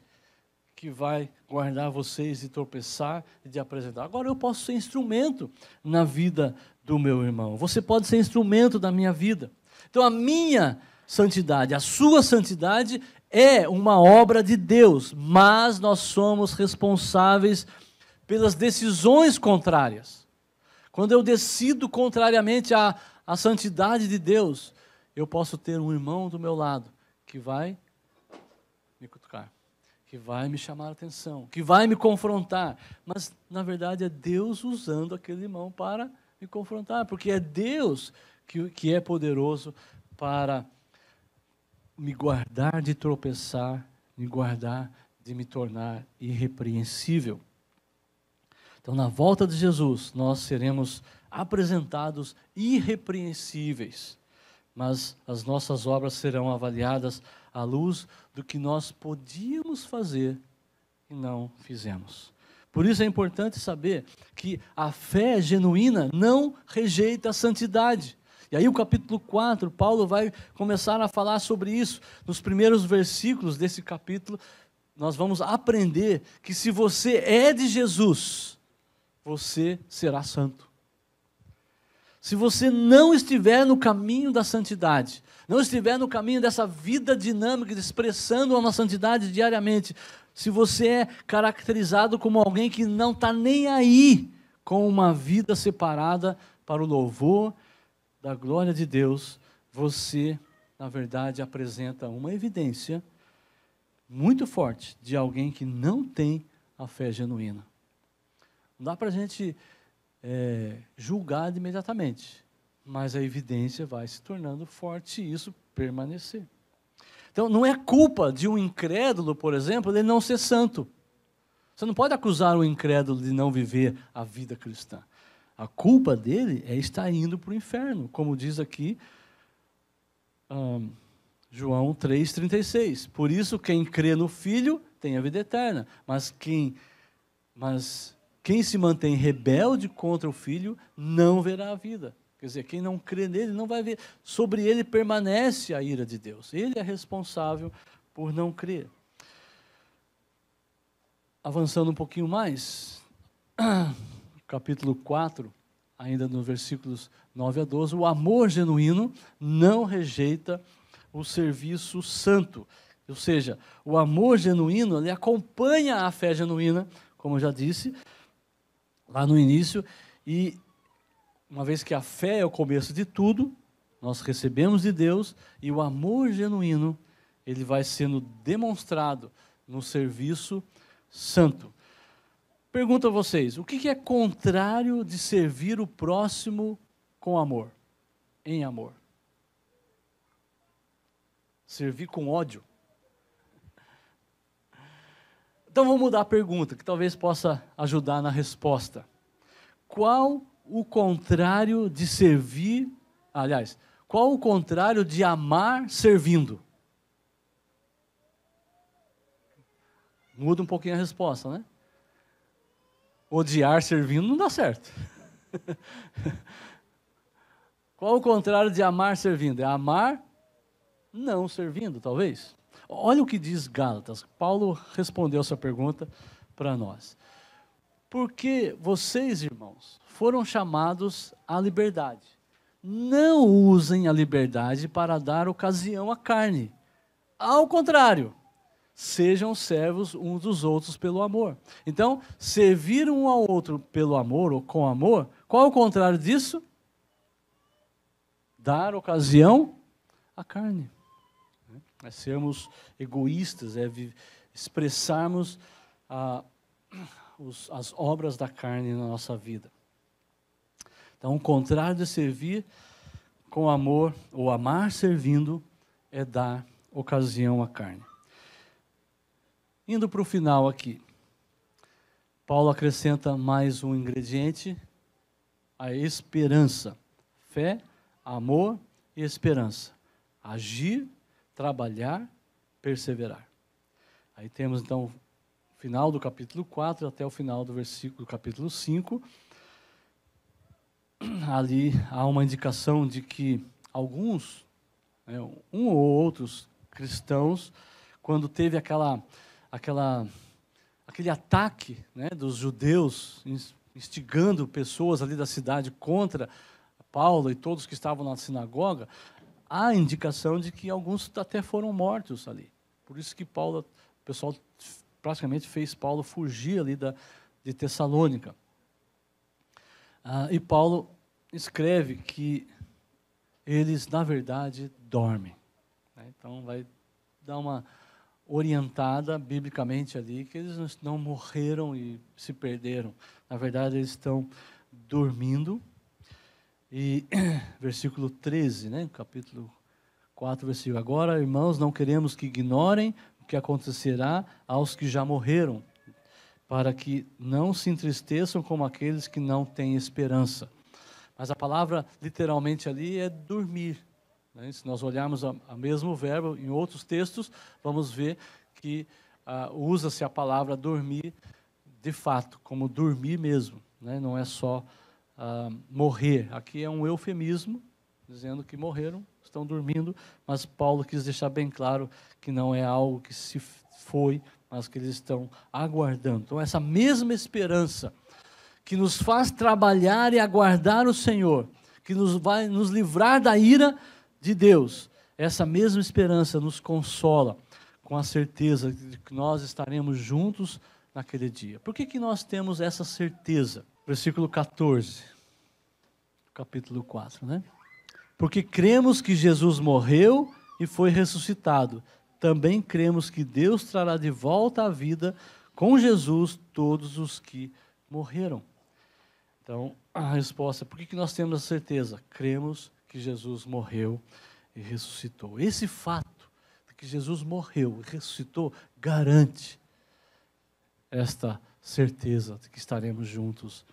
que vai guardar vocês de tropeçar e de apresentar. Agora eu posso ser instrumento na vida do meu irmão. Você pode ser instrumento da minha vida. Então a minha santidade, a sua santidade é uma obra de Deus, mas nós somos responsáveis pelas decisões contrárias. Quando eu decido contrariamente à santidade de Deus, eu posso ter um irmão do meu lado que vai me cutucar, que vai me chamar a atenção, que vai me confrontar, mas na verdade é Deus usando aquele irmão para me confrontar, porque é Deus que é poderoso para me guardar de tropeçar, me guardar de me tornar irrepreensível. Então, na volta de Jesus, nós seremos apresentados irrepreensíveis, mas as nossas obras serão avaliadas à luz do que nós podíamos fazer e não fizemos. Por isso é importante saber que a fé genuína não rejeita a santidade. E aí o capítulo 4, Paulo vai começar a falar sobre isso. Nos primeiros versículos desse capítulo, nós vamos aprender que se você é de Jesus, você será santo. Se você não estiver no caminho da santidade, não estiver no caminho dessa vida dinâmica, expressando uma santidade diariamente, se você é caracterizado como alguém que não está nem aí com uma vida separada para o louvor da glória de Deus, você, na verdade, apresenta uma evidência muito forte de alguém que não tem a fé genuína. Não dá para a gente julgar imediatamente, mas a evidência vai se tornando forte e isso permanecer. Então, não é culpa de um incrédulo, por exemplo, ele não ser santo. Você não pode acusar o incrédulo de não viver a vida cristã. A culpa dele é estar indo para o inferno, como diz aqui João 3,36. Por isso, quem crê no Filho tem a vida eterna, mas quem se mantém rebelde contra o Filho não verá a vida. Quer dizer, quem não crê nele não vai ver. Sobre ele permanece a ira de Deus. Ele é responsável por não crer. Avançando um pouquinho mais, capítulo 4, ainda nos versículos 9 a 12, o amor genuíno não rejeita o serviço santo. Ou seja, o amor genuíno, ele acompanha a fé genuína, como eu já disse lá no início, e uma vez que a fé é o começo de tudo, nós recebemos de Deus, e o amor genuíno, ele vai sendo demonstrado no serviço santo. Pergunto a vocês, o que é contrário de servir o próximo com amor? Em amor. Servir com ódio. Então vamos mudar a pergunta, que talvez possa ajudar na resposta. Qual o contrário de servir, aliás, qual o contrário de amar servindo? Muda um pouquinho a resposta, né? Odiar servindo não dá certo. Qual o contrário de amar servindo? É amar não servindo, talvez? Olha o que diz Gálatas. Paulo respondeu essa pergunta para nós. Porque vocês, irmãos, foram chamados à liberdade. Não usem a liberdade para dar ocasião à carne. Ao contrário, sejam servos uns dos outros pelo amor. Então, servir um ao outro pelo amor ou com amor, qual é o contrário disso? Dar ocasião à carne. É sermos egoístas, é expressarmos as obras da carne na nossa vida. Então, o contrário de servir com amor, ou amar servindo, é dar ocasião à carne. Indo para o final aqui, Paulo acrescenta mais um ingrediente, a esperança. Fé, amor e esperança. Agir, trabalhar, perseverar. Aí temos então final do capítulo 4 até o final do capítulo 5. Ali há uma indicação de que alguns, um ou outros cristãos, quando teve aquele ataque, dos judeus instigando pessoas ali da cidade contra Paulo e todos que estavam na sinagoga, há indicação de que alguns até foram mortos ali. Por isso que o pessoal praticamente fez Paulo fugir ali de Tessalônica. E Paulo escreve que eles, na verdade, dormem. Então, vai dar uma orientada biblicamente ali, que eles não morreram e se perderam. Na verdade, eles estão dormindo. E versículo 13, capítulo 4, versículo. Agora, irmãos, não queremos que ignorem o que acontecerá aos que já morreram, para que não se entristeçam como aqueles que não têm esperança. Mas a palavra, literalmente ali, é dormir. Se nós olharmos o mesmo verbo em outros textos, vamos ver que usa-se a palavra dormir, de fato, como dormir mesmo. Não é só morrer. Aqui é um eufemismo, dizendo que morreram, estão dormindo, mas Paulo quis deixar bem claro que não é algo que se foi, mas que eles estão aguardando. Então, essa mesma esperança que nos faz trabalhar e aguardar o Senhor, que vai nos livrar da ira de Deus. Essa mesma esperança nos consola com a certeza de que nós estaremos juntos naquele dia. Por que nós temos essa certeza? Versículo 14, capítulo 4, né? Porque cremos que Jesus morreu e foi ressuscitado. Também cremos que Deus trará de volta à vida com Jesus todos os que morreram. Então, a resposta, por que nós temos a certeza? Cremos que Jesus morreu e ressuscitou. Esse fato de que Jesus morreu e ressuscitou garante esta certeza de que estaremos juntos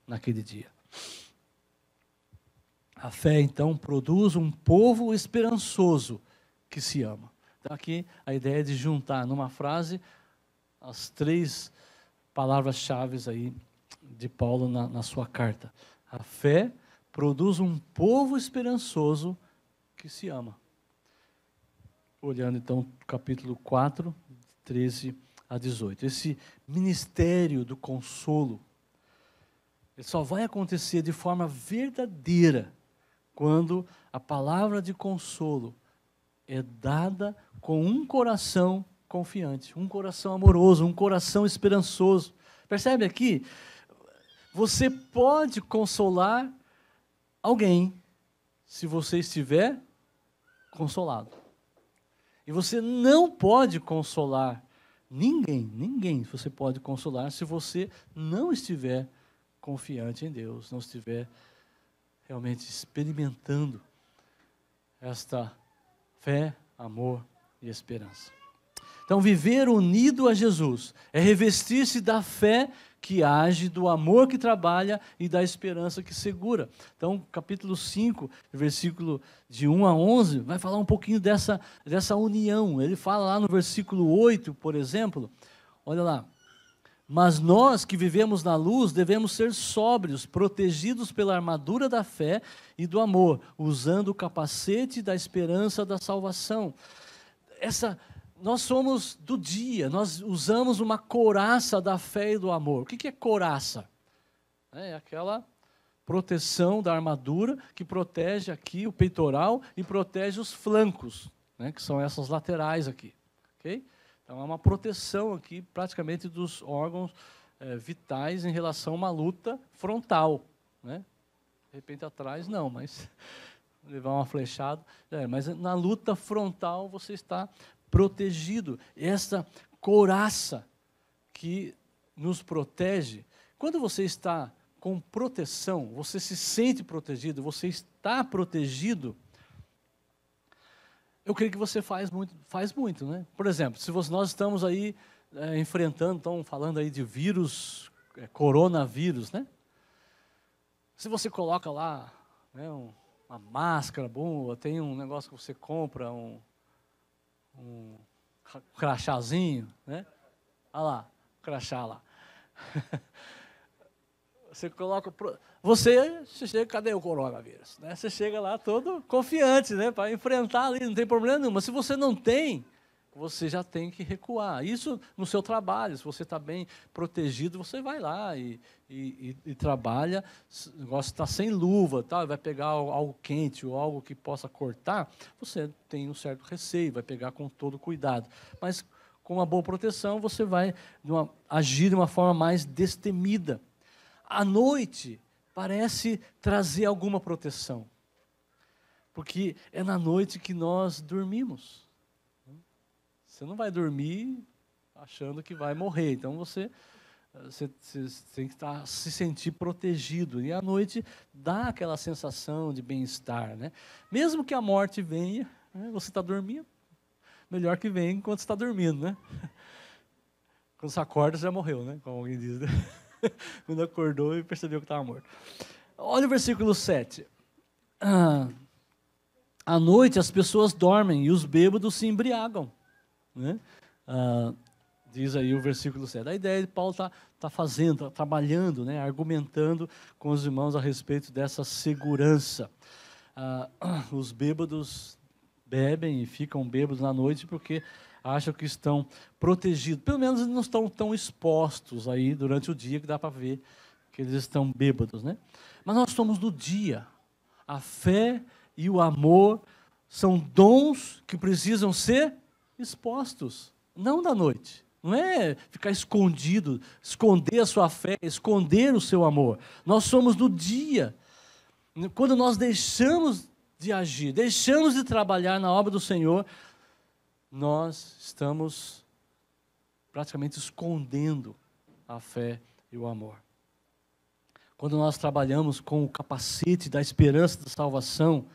naquele dia. A fé, então, produz um povo esperançoso que se ama. Então, aqui a ideia é de juntar numa frase as 3 palavras-chave aí de Paulo na sua carta. A fé produz um povo esperançoso que se ama. Olhando então capítulo 4, 13 a 18. Esse ministério do consolo, ele só vai acontecer de forma verdadeira quando a palavra de consolo é dada com um coração confiante, um coração amoroso, um coração esperançoso. Percebe aqui? Você pode consolar alguém se você estiver consolado. E você não pode consolar ninguém você pode consolar se você não estiver confiante em Deus, não estiver realmente experimentando esta fé, amor e esperança. Então, viver unido a Jesus é revestir-se da fé que age, do amor que trabalha e da esperança que segura. Então, capítulo 5, versículo de 1 a 11, vai falar um pouquinho dessa união. Ele fala lá no versículo 8, por exemplo, olha lá. Mas nós que vivemos na luz devemos ser sóbrios, protegidos pela armadura da fé e do amor, usando o capacete da esperança da salvação. Nós somos do dia, nós usamos uma couraça da fé e do amor. O que é couraça? É aquela proteção da armadura que protege aqui o peitoral e protege os flancos, né, que são essas laterais aqui. Okay? Então, é uma proteção aqui, praticamente, dos órgãos vitais em relação a uma luta frontal. Né? De repente, atrás, não, mas levar uma flechada. Mas na luta frontal, você está protegido. Essa couraça que nos protege. Quando você está com proteção, você se sente protegido, você está protegido, eu creio que você faz muito, né? Por exemplo, se nós estamos aí enfrentando, estão falando aí de vírus, coronavírus, né? Se você coloca lá, né, uma máscara boa, tem um negócio que você compra, um crachazinho, né? Olha lá, o crachá lá. Você coloca... Você chega, cadê o coronavírus? Né? Você chega lá todo confiante, né, para enfrentar ali, não tem problema nenhum. Mas se você não tem, você já tem que recuar. Isso no seu trabalho, se você está bem protegido, você vai lá e trabalha. Se o negócio está sem luva, tal, vai pegar algo quente ou algo que possa cortar, você tem um certo receio, vai pegar com todo cuidado. Mas com uma boa proteção, você vai agir de uma forma mais destemida. À noite, parece trazer alguma proteção, porque é na noite que nós dormimos. Você não vai dormir achando que vai morrer, então você tem que se sentir protegido, e à noite dá aquela sensação de bem-estar, né? Mesmo que a morte venha, né, você está dormindo, melhor que venha enquanto está dormindo, né? Quando você acorda, você já morreu, né? Como alguém diz, né? Quando acordou e percebeu que estava morto. Olha o versículo 7. À noite as pessoas dormem e os bêbados se embriagam. Né? Diz aí o versículo 7. A ideia de Paulo está fazendo, está trabalhando, né? Argumentando com os irmãos a respeito dessa segurança. Os bêbados bebem e ficam bêbados na noite porque acham que estão protegidos. Pelo menos não estão tão expostos aí durante o dia que dá para ver que eles estão bêbados, né? Mas nós somos do dia. A fé e o amor são dons que precisam ser expostos, não da noite. Não é ficar escondido, esconder a sua fé, esconder o seu amor. Nós somos no dia. Quando nós deixamos de agir, deixamos de trabalhar na obra do Senhor, nós estamos praticamente escondendo a fé e o amor. Quando nós trabalhamos com o capacete da esperança da salvação,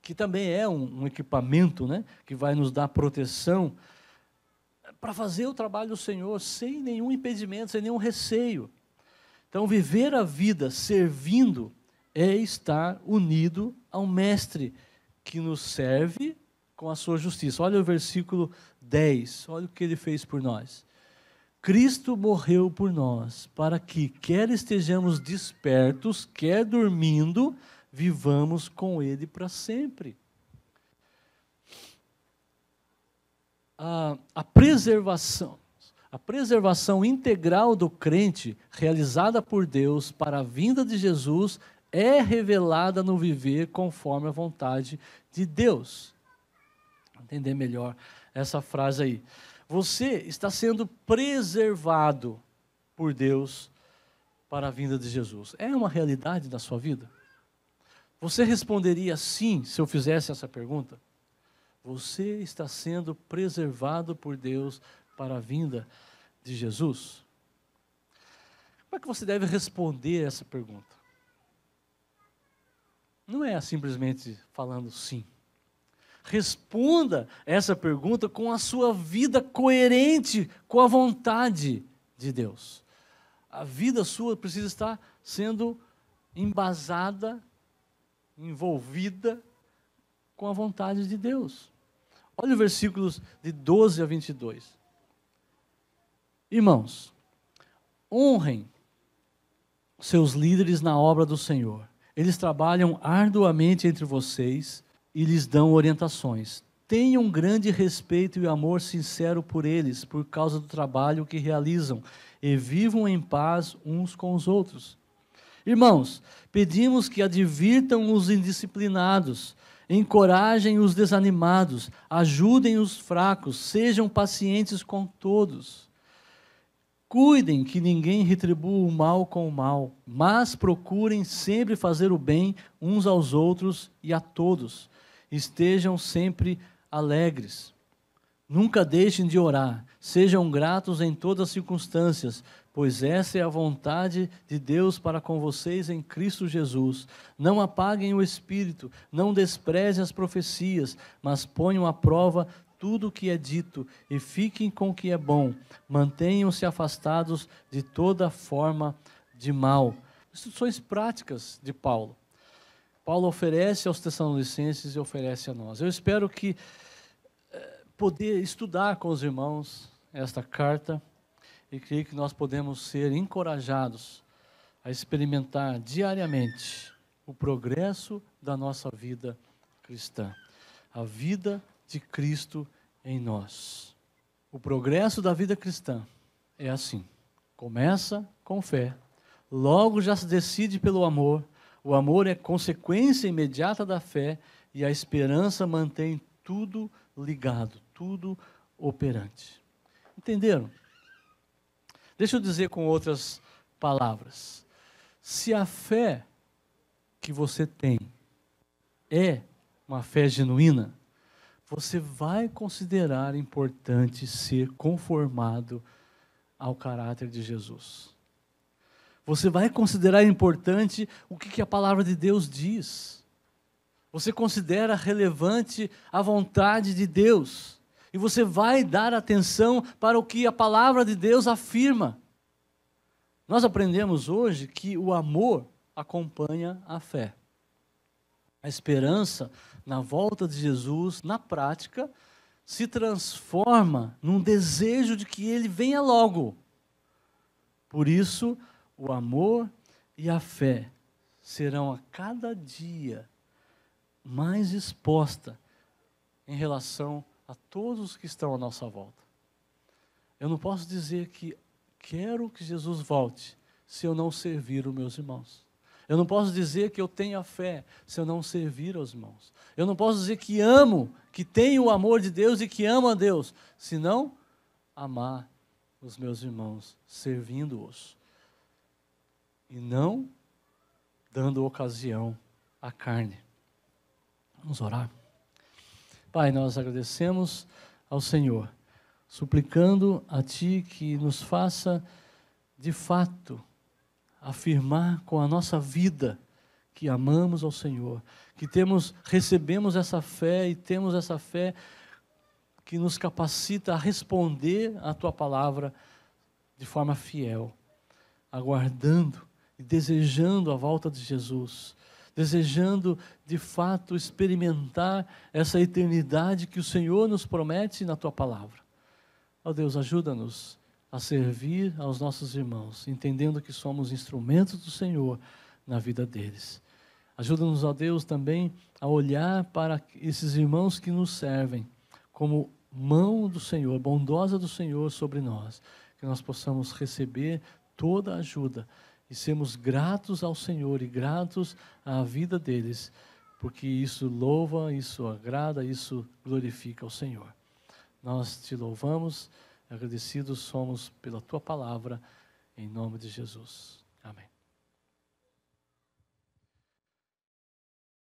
que também é um equipamento, né, que vai nos dar proteção, para fazer o trabalho do Senhor sem nenhum impedimento, sem nenhum receio. Então, viver a vida servindo é estar unido ao Mestre, que nos serve com a sua justiça. Olha o versículo 10, olha o que ele fez por nós. Cristo morreu por nós, para que, quer estejamos despertos, quer dormindo, vivamos com Ele para sempre. A preservação integral do crente, realizada por Deus para a vinda de Jesus, é revelada no viver conforme a vontade de Deus. Vou entender melhor essa frase aí. Você está sendo preservado por Deus para a vinda de Jesus. É uma realidade da sua vida? Você responderia sim se eu fizesse essa pergunta? Você está sendo preservado por Deus para a vinda de Jesus? Como é que você deve responder essa pergunta? Não é simplesmente falando sim. Responda essa pergunta com a sua vida coerente com a vontade de Deus. A vida sua precisa estar sendo embasada, envolvida com a vontade de Deus. Olha os versículos de 12 a 22. Irmãos, honrem seus líderes na obra do Senhor. Eles trabalham arduamente entre vocês e lhes dão orientações. Tenham grande respeito e amor sincero por eles, por causa do trabalho que realizam, e vivam em paz uns com os outros. Irmãos, pedimos que advirtam os indisciplinados, encorajem os desanimados, ajudem os fracos, sejam pacientes com todos. Cuidem que ninguém retribua o mal com o mal, mas procurem sempre fazer o bem uns aos outros e a todos. Estejam sempre alegres. Nunca deixem de orar. Sejam gratos em todas as circunstâncias, pois essa é a vontade de Deus para com vocês em Cristo Jesus. Não apaguem o espírito, não desprezem as profecias, mas ponham à prova tudo o que é dito e fiquem com o que é bom. Mantenham-se afastados de toda forma de mal. Instruções práticas de Paulo. Paulo oferece aos Tessalonicenses e oferece a nós. Eu espero que poder estudar com os irmãos esta carta e creio que nós podemos ser encorajados a experimentar diariamente o progresso da nossa vida cristã. A vida de Cristo em nós. O progresso da vida cristã é assim. Começa com fé, logo já se decide pelo amor. O amor é consequência imediata da fé e a esperança mantém tudo ligado, tudo operante. Entenderam? Deixa eu dizer com outras palavras. Se a fé que você tem é uma fé genuína, você vai considerar importante ser conformado ao caráter de Jesus. Você vai considerar importante o que a palavra de Deus diz. Você considera relevante a vontade de Deus. E você vai dar atenção para o que a palavra de Deus afirma. Nós aprendemos hoje que o amor acompanha a fé. A esperança na volta de Jesus, na prática, se transforma num desejo de que Ele venha logo. Por isso, o amor e a fé serão a cada dia mais exposta em relação a todos que estão à nossa volta. Eu não posso dizer que quero que Jesus volte se eu não servir os meus irmãos. Eu não posso dizer que eu tenho a fé se eu não servir aos irmãos. Eu não posso dizer que amo, que tenho o amor de Deus e que amo a Deus, se não amar os meus irmãos, servindo-os. E não dando ocasião à carne. Vamos orar. Pai, nós agradecemos ao Senhor, suplicando a Ti que nos faça, de fato, afirmar com a nossa vida que amamos ao Senhor, que recebemos essa fé e temos essa fé que nos capacita a responder à Tua palavra de forma fiel, aguardando e desejando a volta de Jesus, desejando de fato experimentar essa eternidade que o Senhor nos promete na Tua palavra. Ó Deus, ajuda-nos a servir aos nossos irmãos, entendendo que somos instrumentos do Senhor na vida deles. Ajuda-nos, ó Deus, também a olhar para esses irmãos que nos servem como mão do Senhor, bondosa do Senhor sobre nós, que nós possamos receber toda a ajuda e sermos gratos ao Senhor e gratos à vida deles, porque isso louva, isso agrada, isso glorifica ao Senhor. Nós te louvamos, agradecidos somos pela Tua palavra, em nome de Jesus. Amém.